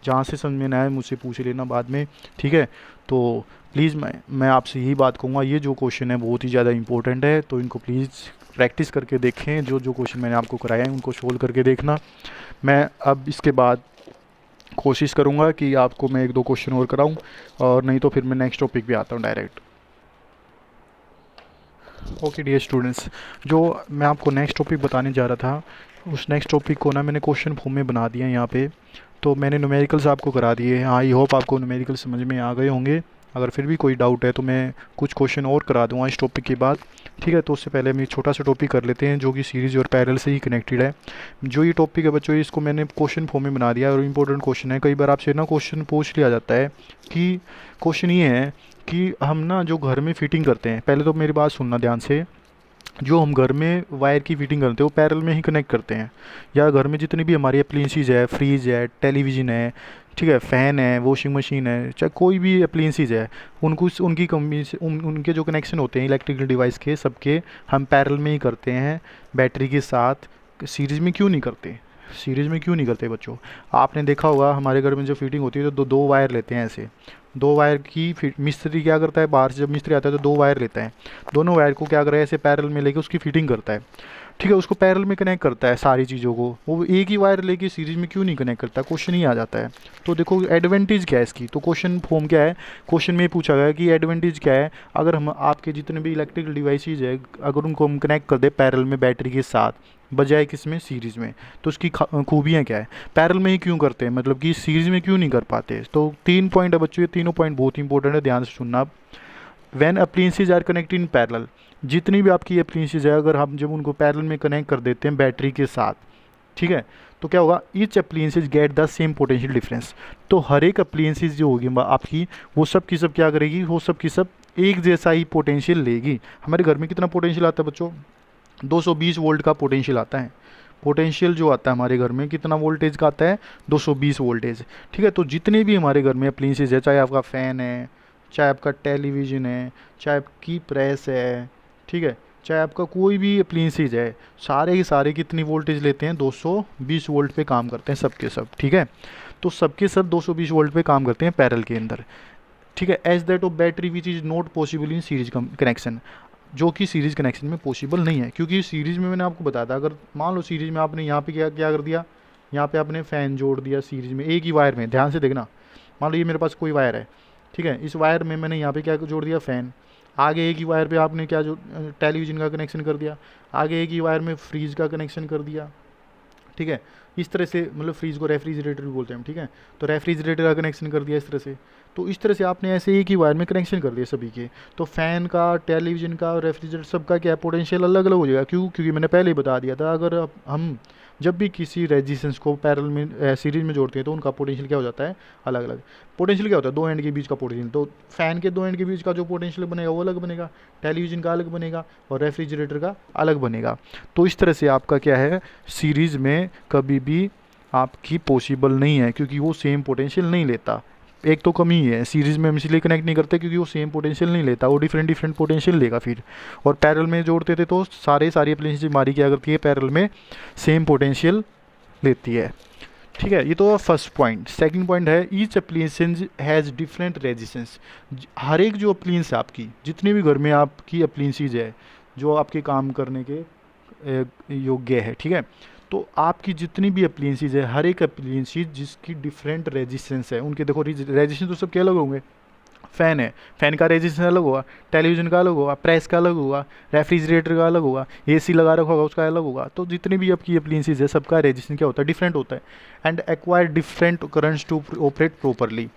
जहाँ से समझ में ना आए मुझसे पूछ लेना बाद में। ठीक है, तो प्लीज़ मैं आपसे यही बात कहूँगा, ये जो क्वेश्चन है बहुत ही ज़्यादा इंपॉर्टेंट है, तो इनको प्लीज़ प्रैक्टिस करके देखें। जो जो क्वेश्चन मैंने आपको कराया है उनको सोल्व करके देखना। मैं अब इसके बाद कोशिश करूँगा कि आपको मैं 1-2 क्वेश्चन और कराऊँ, और नहीं तो फिर मैं नेक्स्ट टॉपिक पे आता हूँ डायरेक्ट। ओके डियर स्टूडेंट्स, जो मैं आपको नेक्स्ट टॉपिक बताने जा रहा था, उस नेक्स्ट टॉपिक को ना मैंने क्वेश्चन फॉर्म में बना दिया है यहाँ पे। तो मैंने न्यूमेरिकल्स आपको करा दिए हैं, आई होप आपको न्यूमेरिकल समझ में आ गए होंगे। अगर फिर भी कोई डाउट है तो मैं कुछ क्वेश्चन और करा दूँगा इस टॉपिक के बाद। ठीक है, तो उससे पहले हम एक छोटा सा टॉपिक कर लेते हैं जो कि सीरीज़ और पैरेलल से ही कनेक्टेड है। जो ये टॉपिक है बच्चों, इसको मैंने क्वेश्चन फॉर्म में बना दिया और इम्पोर्टेंट क्वेश्चन है। कई बार आपसे ना क्वेश्चन पूछ लिया जाता है कि क्वेश्चन ये है कि हम ना जो घर में फिटिंग करते हैं, पहले तो मेरी बात सुनना ध्यान से, जो हम घर में वायर की फिटिंग करते हैं वो पैरेलल में ही कनेक्ट करते हैं, या घर में जितनी भी हमारी अप्लायंसेस है, फ्रीज है, टेलीविज़न है, ठीक है, फ़ैन है, वॉशिंग मशीन है, चाहे कोई भी अप्लायंसेस है, उनके जो कनेक्शन होते हैं इलेक्ट्रिकल डिवाइस के, सबके हम पैरेलल में ही करते हैं बैटरी के साथ। सीरीज़ में क्यों नहीं करते, सीरीज़ में क्यों नहीं करते बच्चों? आपने देखा होगा हमारे घर में जब फिटिंग होती है तो दो वायर लेते हैं ऐसे, 2 वायर की मिस्त्री क्या करता है, बाहर से जब मिस्त्री आता है तो 2 वायर लेता है, दोनों वायर को क्या कर रहा है ऐसे पैरेलल में लेके उसकी फिटिंग करता है। ठीक है, उसको पैरेलल में कनेक्ट करता है सारी चीज़ों को, वो एक ही वायर लेके सीरीज में क्यों नहीं कनेक्ट करता, क्वेश्चन ही आ जाता है। तो देखो एडवांटेज क्या है इसकी, तो क्वेश्चन फॉर्म क्या है, क्वेश्चन में पूछा गया कि एडवांटेज क्या है अगर हम आपके जितने भी इलेक्ट्रिकल डिवाइसेज है अगर उनको हम कनेक्ट कर दे पैरेलल में बैटरी के साथ बजाय किसमें, सीरीज़ में, तो उसकी खूबियाँ क्या है, पैरेलल में ही क्यों करते हैं, मतलब कि सीरीज़ में क्यों नहीं कर पाते। तो 3 पॉइंट है बच्चों, ये तीनों पॉइंट बहुत इंपॉर्टेंट है, ध्यान से सुनना। When appliances are connected in parallel, जितनी भी आपकी अप्लायंसेस है अगर हम जब उनको पैरेलल में कनेक्ट कर देते हैं बैटरी के साथ, ठीक है, तो क्या होगा, each appliances get the same potential difference. तो हर एक अप्लायंसेस जो होगी आपकी, वो सब की सब क्या करेगी, वो सब की सब एक जैसा ही पोटेंशियल लेगी। हमारे घर में कितना पोटेंशियल आता है बच्चों, 220 वोल्ट का पोटेंशियल आता है। पोटेंशियल जो आता है हमारे घर में कितना वोल्टेज का आता है, 220 वोल्टेज। ठीक है, तो जितने भी हमारे घर में अप्लायंसेस है, चाहे आपका फ़ैन है, चाहे आपका टेलीविज़न है, चाहे आपकी प्रेस है, ठीक है, चाहे आपका कोई भी अप्लायंसेस है, सारे के सारे कितनी वोल्टेज लेते हैं, 220 वोल्ट पे काम करते हैं सबके सब। ठीक है, तो सबके सब 220 वोल्ट पे काम करते हैं पैरेलल के अंदर। ठीक है, as that of battery which is not possible in series connection, जो कि सीरीज़ कनेक्शन में पॉसिबल नहीं है, क्योंकि सीरीज़ में मैंने आपको बताया था, अगर मान लो सीरीज़ में आपने यहाँ पे क्या क्या कर दिया, यहाँ पे आपने फ़ैन जोड़ दिया सीरीज़ में एक ही वायर में, ध्यान से देखना, मान लो ये मेरे पास कोई वायर है, ठीक है, इस वायर में मैंने यहाँ पे क्या जोड़ दिया, फ़ैन। आगे एक ही वायर पे आपने क्या जो टेलीविज़न का कनेक्शन कर दिया, आगे एक ही वायर में फ्रीज का कनेक्शन कर दिया, ठीक है। इस तरह से मतलब फ्रीज को रेफ्रिजरेटर भी बोलते हैं हम, ठीक है, तो रेफ्रिजरेटर का कनेक्शन कर दिया इस तरह से। तो इस तरह से आपने ऐसे एक ही वायर में कनेक्शन कर दिया सभी के। तो फ़ैन का, टेलीविज़न का, रेफ्रिजरेटर सबका क्या पोटेंशियल अलग अलग हो जाएगा। क्यों? क्योंकि मैंने पहले ही बता दिया था, अगर हम जब भी किसी रेजिस्टेंस को पैरेलल में सीरीज में जोड़ते हैं तो उनका पोटेंशियल क्या हो जाता है, अलग अलग। पोटेंशियल क्या होता है, दो एंड के बीच का पोटेंशियल। तो फ़ैन के दो एंड के बीच का जो पोटेंशियल बनेगा वो अलग बनेगा, टेलीविज़न का अलग बनेगा और रेफ्रिजरेटर का अलग बनेगा। तो इस तरह से आपका क्या है, सीरीज़ में कभी भी आपकी पॉसिबल नहीं है, क्योंकि वो सेम पोटेंशियल नहीं लेता। एक तो कमी है, सीरीज़ में हम इसलिए कनेक्ट नहीं करते क्योंकि वो सेम पोटेंशियल नहीं लेता, वो डिफरेंट डिफरेंट पोटेंशियल लेगा फिर। और पैरेलल में जोड़ते थे तो सारी एप्लीकेशन हमारी क्या करती है, पैरेलल में सेम पोटेंशियल लेती है, ठीक है। ये तो फर्स्ट पॉइंट। सेकंड पॉइंट है each application has different resistance. हर एक जो अप्लींस है आपकी, जितने भी घर में आपकी अप्लींसीज है जो आपके काम करने के योग्य है, ठीक है, तो आपकी जितनी भी अप्लींसीज है, हर एक अप्लींसीज जिसकी डिफरेंट रेजिस्टेंस है, उनके देखो रेजिस्टेंस तो सबके अलग होंगे। फ़ैन है, फ़ैन का रेजिस्टेंस अलग होगा, टेलीविज़न का अलग होगा, प्रेस का अलग होगा, रेफ्रिजरेटर का अलग होगा, एसी लगा रखा होगा उसका अलग होगा। तो जितनी भी आपकी अप्लींसीज है सबका रेजिस्टेंस क्या होता है, डिफरेंट होता है। And acquire different currents to operate properly.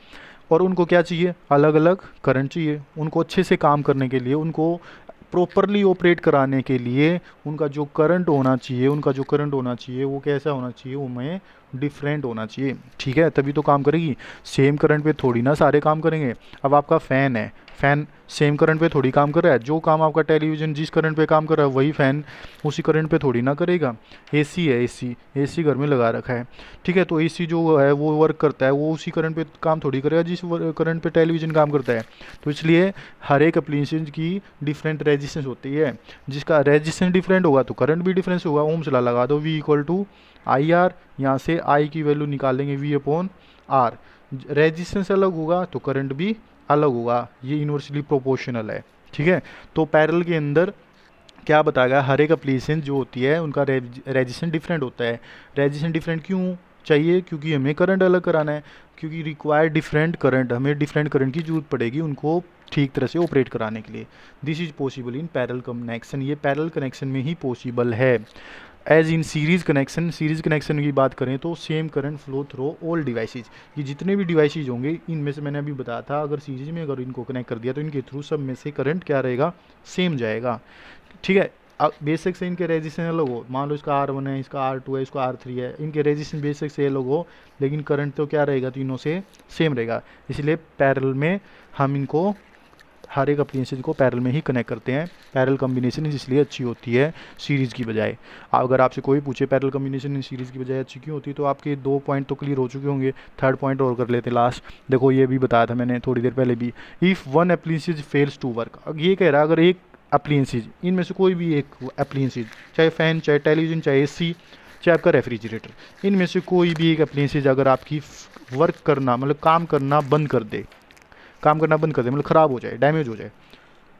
और उनको क्या चाहिए, अलग अलग करंट चाहिए उनको अच्छे से काम करने के लिए, उनको प्रॉपरली ऑपरेट कराने के लिए उनका जो करंट होना चाहिए, वो कैसा होना चाहिए, वो में डिफरेंट होना चाहिए, ठीक है, तभी तो काम करेगी। सेम करंट पे थोड़ी ना सारे काम करेंगे। अब आपका फ़ैन है, फ़ैन सेम करंट पे थोड़ी काम कर रहा है, जो काम आपका टेलीविज़न जिस करंट पे काम कर रहा है वही फ़ैन उसी करंट पे थोड़ी ना करेगा। एसी है, एसी घर में लगा रखा है, ठीक है, तो एसी जो है वो वर्क करता है, वो उसी करंट पे काम थोड़ी करेगा जिस करंट पे टेलीविज़न काम करता है। तो इसलिए हर एक अप्लीकेशन की डिफरेंट रेजिस्टेंस होती है, जिसका रेजिस्टेंस डिफरेंट होगा तो करंट भी डिफरेंस होगा। ओम्स लॉ लगा दो, V equal to I R, यहाँ से आई की वैल्यू निकाल लेंगे V अपॉन आर। रेजिस्टेंस अलग होगा तो करंट भी अलग होगा, ये इन्वर्सली प्रोपोर्शनल है, ठीक है। तो पैरेलल के अंदर क्या बताएगा, हर एक एप्लीकेशन जो होती है उनका रेजिस्टेंस डिफरेंट होता है। रेजिस्टेंस डिफरेंट क्यों चाहिए, क्योंकि हमें करंट अलग कराना है, क्योंकि रिक्वायर्ड डिफरेंट करंट, हमें डिफरेंट करंट की जरूरत पड़ेगी उनको ठीक तरह से ऑपरेट कराने के लिए। This is possible in parallel connection, ये पैरेलल कनेक्शन में ही पॉसिबल है। एज इन सीरीज़ कनेक्शन की बात करें तो same current flow through all devices. ये जितने भी डिवाइसेज होंगे इनमें से मैंने अभी बताया था, अगर सीरीज में अगर इनको कनेक्ट कर दिया तो इनके थ्रू सब में से करंट क्या रहेगा, सेम जाएगा, ठीक है। अब बेसिक से इनके रेजिस्टेंस अलग हो, मान लो इसका R1 है, इसका R2 है, इसका R3 है, इनके रेजिस्टेंस बेसिक से अलग हो, लेकिन करंट तो क्या रहेगा, तीनों से सेम रहेगा। इसलिए पैरेलल में हम इनको हर एक एप्लीकेशन को पैरेलल में ही कनेक्ट करते हैं। पैरेलल कम्बिनेशन इसलिए अच्छी होती है सीरीज़ की बजाय। अगर आपसे कोई पूछे पैरेलल कम्बिनेशन सीरीज़ की बजाय अच्छी क्यों होती है, तो आपके 2 पॉइंट तो क्लियर हो चुके होंगे। थर्ड पॉइंट और कर लेते लास्ट। देखो ये भी बताया था मैंने थोड़ी देर पहले भी, if one application fails to work. अब ये कह रहा है अगर एक एप्लीकेंसीज, इनमें से कोई भी एक एप्लीकेंसीज, चाहे फ़ैन, चाहे टेलीविज़न, चाहे एसी, चाहे आपका रेफ्रिजरेटर, इनमें से कोई भी एक एप्लीकेंसीज अगर आपकी वर्क करना मतलब काम करना बंद कर दे, मतलब ख़राब हो जाए, डैमेज हो जाए,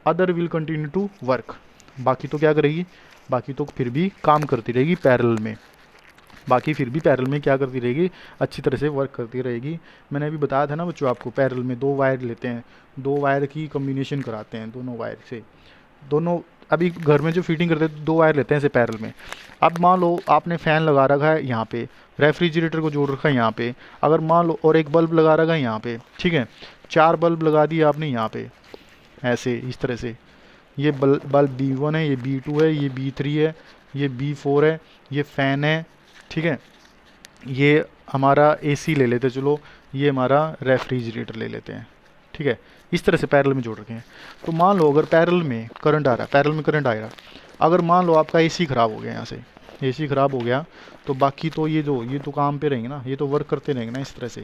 other will continue to work. बाकी तो क्या करेगी, बाकी तो फिर भी काम करती रहेगी पैरेलल में, क्या करती रहेगी, अच्छी तरह से वर्क करती रहेगी। मैंने अभी बताया था ना बच्चों आपको, पैरेलल में 2 वायर लेते हैं, 2 वायर की कम्बिनेशन कराते हैं, दोनों वायर से, दोनों अभी घर में जो फिटिंग करते हैं 2 वायर लेते हैं ऐसे पैरेलल में। अब मान लो आपने फ़ैन लगा रखा है यहाँ पे, रेफ्रिजरेटर को जोड़ रखा है यहाँ पे, अगर मान लो और एक बल्ब लगा रखा है यहाँ पे, ठीक है, 4 बल्ब लगा दिए आपने यहाँ पे ऐसे इस तरह से। ये बल्ब B1 है, ये B2 है, ये B3 है, ये B4 है, ये फ़ैन है, ठीक है, ये हमारा AC ले लेते, चलो ये हमारा रेफ्रिजरेटर ले लेते हैं, ठीक है। इस तरह से पैरेलल में जोड़ रखे हैं। तो मान लो अगर पैरेलल में करंट आएगा, अगर मान लो आपका AC ख़राब हो गया, यहाँ से AC ख़राब हो गया, तो बाकी तो ये तो काम पे रहेंगे ना, ये तो वर्क करते रहेंगे ना इस तरह से।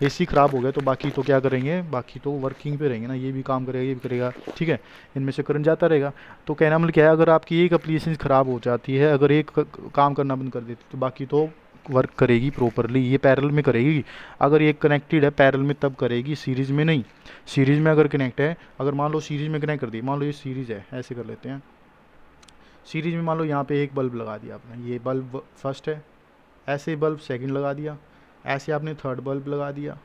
AC ख़राब हो गया तो बाकी तो क्या करेंगे, बाकी तो वर्किंग पे रहेंगे ना, ये भी काम करेगा, ये भी करेगा, ठीक है, इनमें से करंट जाता रहेगा। तो कहना मतलब क्या है, अगर आपकी एक एप्लीकेशन ख़राब हो जाती है, अगर एक काम करना बंद कर देती तो बाकी तो वर्क करेगी प्रॉपरली, ये पैरेलल में करेगी। अगर ये कनेक्टेड है पैरेलल में तब करेगी, सीरीज़ में नहीं। सीरीज़ में अगर कनेक्ट है, अगर मान लो सीरीज़ में कनेक्ट कर दी, मान लो ये सीरीज़ है, ऐसे कर लेते हैं, सीरीज़ में मान लो यहाँ पे एक बल्ब लगा दिया आपने, ये बल्ब फर्स्ट है, ऐसे बल्ब सेकंड लगा दिया, ऐसे आपने थर्ड बल्ब लगा दिया,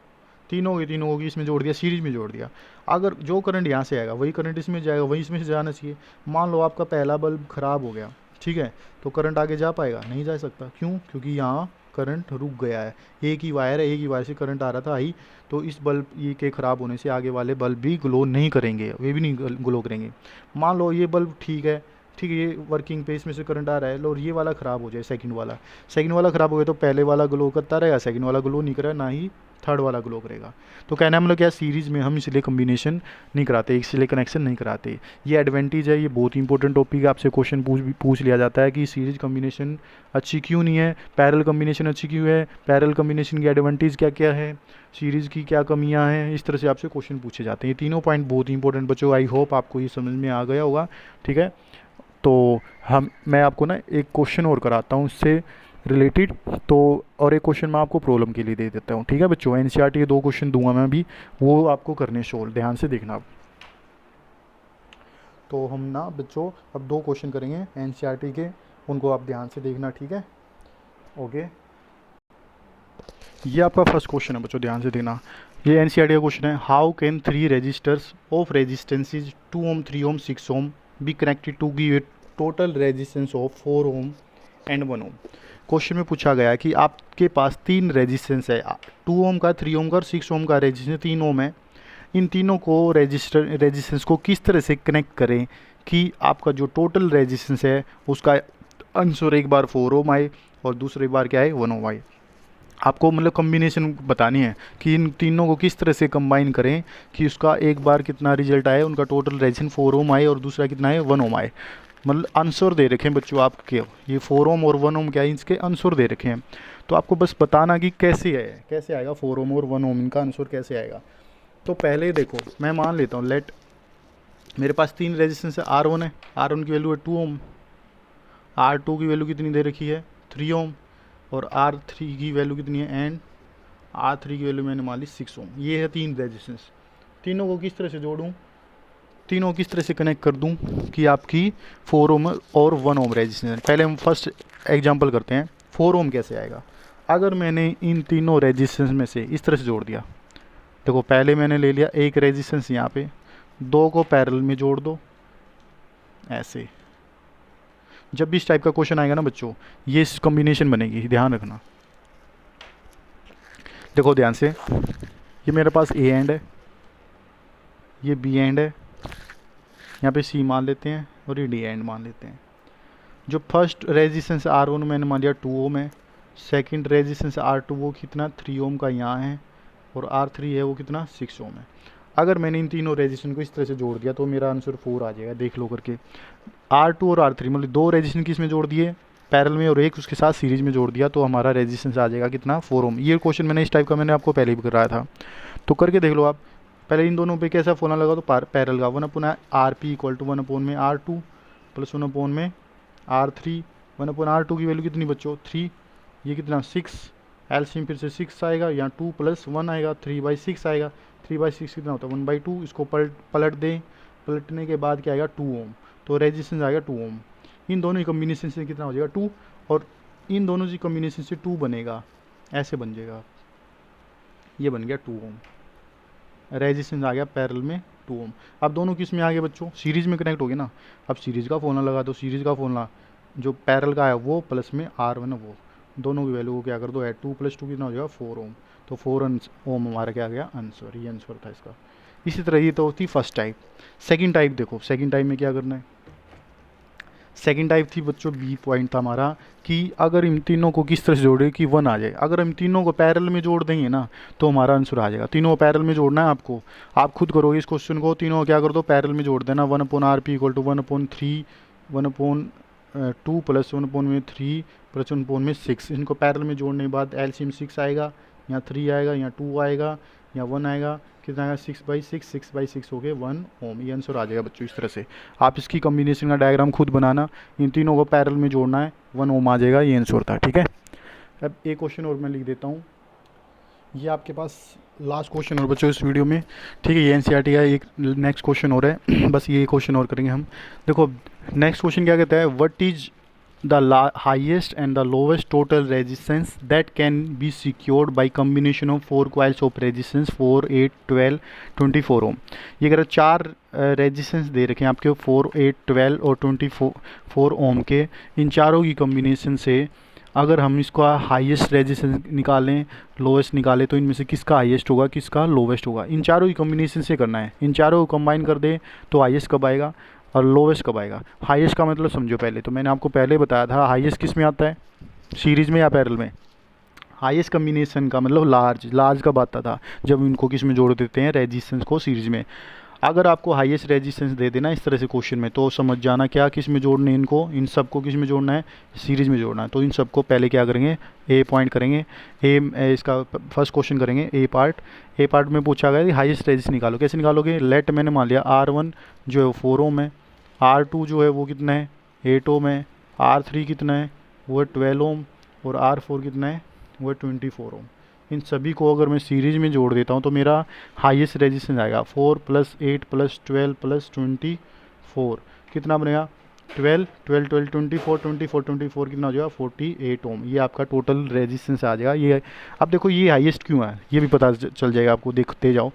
तीनों की इसमें जोड़ दिया, सीरीज में जोड़ दिया। अगर जो करंट यहाँ से आएगा वही करंट इसमें जाएगा, वही इसमें से जाना चाहिए। मान लो आपका पहला बल्ब ख़राब हो गया, ठीक है, तो करंट आगे जा पाएगा? नहीं जा सकता। क्यों? क्योंकि यहाँ करंट रुक गया है। एक ही वायर है, एक ही वायर से करंट आ रहा था आई, तो इस बल्ब ये के ख़राब होने से आगे वाले बल्ब भी ग्लो नहीं करेंगे, वे भी नहीं ग्लो करेंगे। मान लो ये बल्ब ठीक है, ये वर्किंग पे इसमें से करंट आ रहा है, और ये वाला ख़राब हो जाए, सेकंड वाला ख़राब हो गया, तो पहले वाला ग्लो करता रहेगा, सेकंड वाला ग्लो नहीं करेगा, ना ही थर्ड वाला ग्लो करेगा। तो कहना है मतलब क्या, सीरीज़ में हम इसलिए कम्बिनेशन नहीं कराते, इसलिए कनेक्शन नहीं कराते। ये एडवांटेज है, ये बहुत इंपॉर्टेंट टॉपिक है, आपसे क्वेश्चन पूछ लिया जाता है कि सीरीज कम्बिनेशन अच्छी क्यों नहीं है, पैरेलल कम्बिनेशन अच्छी क्यों है, पैरेलल कम्बिनेशन की एडवांटेज क्या क्या है, सीरीज़ की क्या कमियां हैं, इस तरह से आपसे क्वेश्चन पूछे जाते हैं। ये तीनों पॉइंट बहुत इंपॉर्टेंट बच्चों, आई होप आपको ये समझ में आ गया होगा, ठीक है। तो मैं आपको ना एक क्वेश्चन और कराता हूँ इससे रिलेटेड, तो और एक क्वेश्चन मैं आपको प्रॉब्लम के लिए दे देता हूँ, ठीक है बच्चों। एनसीईआरटी के 2 क्वेश्चन दूंगा मैं अभी, वो आपको करने शोल, ध्यान से देखना आप। तो हम ना बच्चों अब 2 क्वेश्चन करेंगे एनसीईआरटी के, उनको आप ध्यान से देखना, ठीक है, ओके। ये आपका फर्स्ट क्वेश्चन है बच्चों, ध्यान से देखना। ये एनसीईआरटी का क्वेश्चन है, how can 3 resistors of resistances 2 ohm, 3 ohm, 6 ohm be connected to give a total resistance of 4 ohm and 1 ohm. Question में पूछा गया कि आपके पास 3 रेजिस्टेंस है, 2 ओम का, 3 ओम का और 6 ओम का रेजिस्टेंस, 3 ओम है। इन तीनों को रेजिस्टेंस को किस तरह से कनेक्ट करें कि आपका जो टोटल रेजिस्टेंस है उसका आंसर एक बार 4 ओम आए और दूसरी बार क्या है, 1 ओम आए। आपको मतलब कम्बिनेशन बतानी है कि इन तीनों को किस तरह से कंबाइन करें कि उसका एक बार कितना रिजल्ट आए, उनका टोटल रेजिस्टेंस 4 ओम आए और दूसरा कितना है, 1 ओम आए। मतलब आंसर दे रखे हैं बच्चों आपके, ये 4 ओम और 1 ओम क्या है, इसके आंसर दे रखे हैं। तो आपको बस बताना कि कैसे है, कैसे आएगा 4 ओम और 1 ओम, इनका आंसर कैसे आएगा। तो पहले देखो, मैं मान लेता हूँ, लेट मेरे पास 3 रेजिस्टेंस है, R1 है, R1 की वैल्यू है 2 ओम, R2 की वैल्यू कितनी दे रखी है, 3 ओम, और R3 की वैल्यू कितनी है, एंड R3 की वैल्यू मैंने मान ली 6 ओम। ये है 3 रेजिस्टेंस। तीनों को किस तरह से जोड़ूँ, तीनों किस तरह से कनेक्ट कर दूं कि आपकी 4 ओम और 1 ओम रेजिस्टेंस। पहले हम फर्स्ट एग्जांपल करते हैं, 4 ओम कैसे आएगा। अगर मैंने इन तीनों रेजिस्टेंस में से इस तरह से जोड़ दिया, देखो पहले मैंने ले लिया एक रेजिस्टेंस यहाँ पे, 2 को पैरेलल में जोड़ दो ऐसे। जब भी इस टाइप का क्वेश्चन आएगा ना बच्चों, ये कॉम्बिनेशन बनेगी, ध्यान रखना। देखो ध्यान से, ये मेरे पास ए एंड है, ये बी एंड है, यहाँ पे सी मान लेते हैं और ये डी एंड मान लेते हैं। जो फर्स्ट रेजिस्टेंस R1 मैंने मान लिया 2 ओम है, सेकंड रेजिस्टेंस R2 वो कितना 3 ओम का यहाँ है, और R3 है वो कितना 6 ओम है। अगर मैंने इन तीनों रेजिस्टेंस को इस तरह से जोड़ दिया तो मेरा आंसर 4 आ जाएगा, देख लो करके। R2 और R3 मतलब 2 रेजिस्टेंस किस में जोड़ दिए, पैरेलल में, और एक उसके साथ सीरीज में जोड़ दिया, तो हमारा रेजिस्टेंस आ जाएगा कितना, 4 ओम। ये क्वेश्चन मैंने इस टाइप का मैंने आपको पहले भी कराया था, तो करके देख लो आप। पहले इन दोनों पे कैसा फॉर्मूला लगा, तो पैरेलल का 1 upon RP equal to 1 upon में R2 प्लस 1 अपॉन में R3। 1 अपॉन R2 की वैल्यू कितनी बच्चों, 3, ये कितना 6, एलसीएम फिर से 6 आएगा, यहाँ 2 प्लस 1 आएगा, 3/6 आएगा। 3/6 कितना होता है, 1/2। इसको पलट दें, पलटने के बाद क्या आएगा, 2 ओम। तो रेजिस्टेंस आएगा 2 ओम। इन दोनों की कम्बिनेशन से कितना हो जाएगा, 2, और इन दोनों की कम्बिनेशन से 2 बनेगा, ऐसे बन जाएगा, ये बन गया 2 ओम। रेजिस्टेंस आ गया पैरेलल में 2 ओम। अब दोनों किस में आ गए बच्चों, सीरीज में कनेक्ट हो गए ना। अब सीरीज का फॉर्मूला लगा दो, सीरीज का फॉर्मूला जो पैरेलल का है वो प्लस में R1 है वो, दोनों की वैल्यू को क्या कर दो ऐड, 2 + 2 कितना हो जाएगा 4 ओम। तो 4 ओम हमारा क्या आ गया आंसर, ये आंसर था इसका। इसी तरह ये तो होती फर्स्ट टाइप। सेकंड टाइप देखो, सेकंड टाइप में क्या करना है। सेकंड टाइप थी बच्चों, बी पॉइंट था हमारा, कि अगर इन तीनों को किस तरह से जोड़े कि 1 आ जाए। अगर हम तीनों को पैरेलल में जोड़ देंगे ना तो हमारा आंसर आ जाएगा। तीनों को पैरेलल में जोड़ना है आपको, आप खुद करोगे इस क्वेश्चन को। तीनों को क्या कर दो, पैरेलल में जोड़ देना। 1 upon RP equal to 1/3, 1/2 plus 1/3 plus 1/6। इनको पैरेलल में जोड़ने के बाद एलसीएम 6 आएगा, यहाँ 3 आएगा, यहाँ 2 आएगा, यहाँ 1 आएगा, कितना आएगा 6/6, 6/6 हो गए 1 ओम। ये आंसर आ जाएगा बच्चों। इस तरह से आप इसकी कॉम्बिनेशन का डायग्राम खुद बनाना, इन तीनों को पैरेलल में जोड़ना है, 1 ओम आ जाएगा, ये आंसर था। ठीक है, अब एक क्वेश्चन और मैं लिख देता हूँ, ये आपके पास लास्ट क्वेश्चन और बच्चों इस वीडियो में। ठीक है, ये एनसीईआरटी का एक नेक्स्ट क्वेश्चन और है, बस ये क्वेश्चन और करेंगे हम। देखो नेक्स्ट क्वेश्चन क्या कहता है, what is the highest and the lowest total resistance that can be secured by combination of 4 coils of resistance 4, 8, 12, 24 ओम। ये अगर 4 रेजिस्टेंस दे रखे हैं आपके 4, 8, 12 और 24 ओम के, इन चारों की कॉम्बिनेशन से अगर हम इसका हाईएस्ट रेजिस्टेंस निकालें, लोवेस्ट निकालें, तो इनमें से किसका हाईएस्ट होगा, किसका लोवेस्ट होगा, इन चारों की कॉम्बिनेशन से करना है। इन चारों को कंबाइन कर दें तो हाईएस्ट कब आएगा और लोवेस्ट कब आएगा। हाईएस्ट का मतलब समझो पहले, तो मैंने आपको पहले बताया था हाईएस्ट किस में आता है, सीरीज़ में या पैरेलल में। हाईएस्ट कम्बिनेशन का मतलब लार्ज कब आता था, जब इनको किस में जोड़ देते हैं, रेजिस्टेंस को सीरीज़ में। अगर आपको हाईएस्ट रेजिस्टेंस दे देना इस तरह से क्वेश्चन में, तो समझ जाना क्या किस में जोड़ने, इनको इन सबको किस में जोड़ना है, सीरीज़ में जोड़ना है। तो इन सबको पहले क्या करेंगे, ए पॉइंट करेंगे, इसका फर्स्ट क्वेश्चन करेंगे ए पार्ट में पूछा गया कि हाईएस्ट रेजिस्टेंस निकालो। कैसे निकालोगे, लेट मैंने मान लिया R1 जो है वो 4 ओम है, R2 जो है वो कितना है 8 ओम है, R3 कितना है वो है 12 ओम, और R4 कितना है वो है 24 ओम। इन सभी को अगर मैं सीरीज़ में जोड़ देता हूँ तो मेरा हाईएस्ट रेजिस्टेंस आएगा 4 + 8 + 12 + 24 कितना बनेगा 12 12 12 24 24 24 कितना हो जाएगा 48 ओम। ये आपका टोटल रेजिस्टेंस आ जाएगा। ये अब देखो ये हाईएस्ट क्यों है ये भी पता चल जाएगा आपको, देखते जाओ।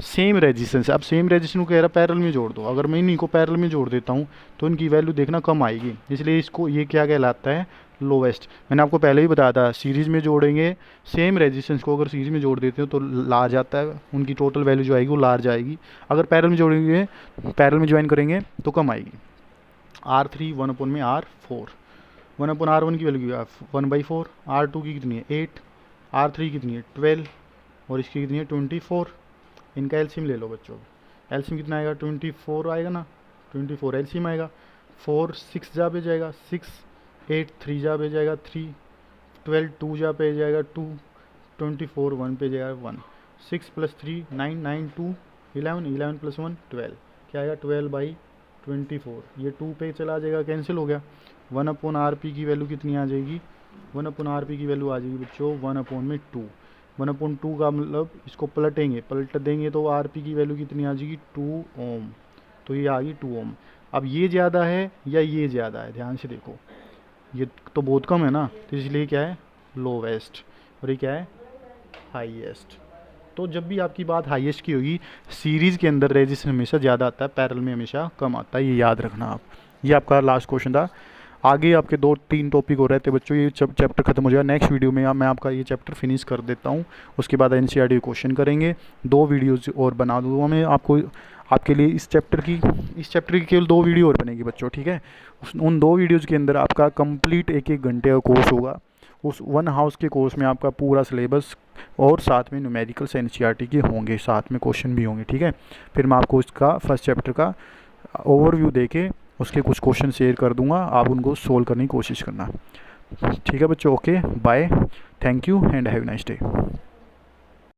सेम रेजिस्टेंस, अब सेम रेजिस्टेंस को कह रहा है पैरेलल में जोड़ दो। अगर मैं इन्हीं को पैरेलल में जोड़ देता हूँ तो इनकी वैल्यू देखना कम आएगी, इसलिए इसको ये क्या कहलाता है, लोवेस्ट। मैंने आपको पहले ही बताया था सीरीज़ में जोड़ेंगे सेम रेजिस्टेंस को, अगर सीरीज़ में जोड़ देते हो तो लार्ज आता है, उनकी टोटल वैल्यू जो आएगी वो लार्ज आएगी। अगर पैरेलल में जोड़ेंगे, पैरेलल में ज्वाइन करेंगे तो कम आएगी। R3 1/R4, 1/R1 की वैल्यू 1/4, R2 की कितनी है 8, R3 कितनी है 12 और इसकी कितनी है 24। इनका एलसीएम ले लो बच्चों, एलसीएम कितना आएगा 24 आएगा ना, 24 एलसीएम आएगा। 4 6 जा पे जाएगा 6, 8 3 जा पे जाएगा 3, 12 2 जा पे जाएगा 2, 24 1 पे जाएगा 1, 6 + 3 9 9 2 11 11 + 1 12 क्या आएगा 12/24। ये 2 पे चला जाएगा, कैंसिल हो गया। 1/RP की वैल्यू कितनी आ जाएगी, 1/RP की वैल्यू आ जाएगी बच्चों 1/2। 1/2 का मतलब इसको पलट देंगे तो RP की वैल्यू कितनी आ जाएगी 2 ओम। तो ये आ गई 2 ओम। अब ये ज़्यादा है या ये ज़्यादा है, ध्यान से देखो, ये तो बहुत कम है ना, तो इसलिए क्या है लोवेस्ट और ये क्या है हाईएस्ट। तो जब भी आपकी बात हाईएस्ट की होगी, सीरीज़ के अंदर रेजिस्टेंस हमेशा ज़्यादा आता है, पैरेलल में हमेशा कम आता है, ये याद रखना आप। ये आपका लास्ट क्वेश्चन था। आगे आपके 2-3 टॉपिक हो रहे थे बच्चों, ये चैप्टर खत्म हो जाएगा। नेक्स्ट वीडियो में मैं आपका ये चैप्टर फिनिश कर देता हूँ, उसके बाद एनसीईआरटी क्वेश्चन करेंगे। 2 वीडियोज़ और बना दूँगा मैं आपके लिए। इस चैप्टर की केवल 2 वीडियो और बनेगी बच्चों, ठीक है। उन 2 वीडियोज़ के अंदर आपका कंप्लीट 1-1 घंटे का कोर्स होगा। उस 1 हाउस के कोर्स में आपका पूरा सिलेबस और साथ में न्यूमेरिकल्स एनसीईआरटी के होंगे, साथ में क्वेश्चन भी होंगे, ठीक है। फिर मैं आपको इसका फर्स्ट चैप्टर का ओवरव्यू देके उसके कुछ क्वेश्चन शेयर कर दूंगा, आप उनको सोल्व करने की कोशिश करना, ठीक है बच्चों। Okay bye, thank you and have nice day.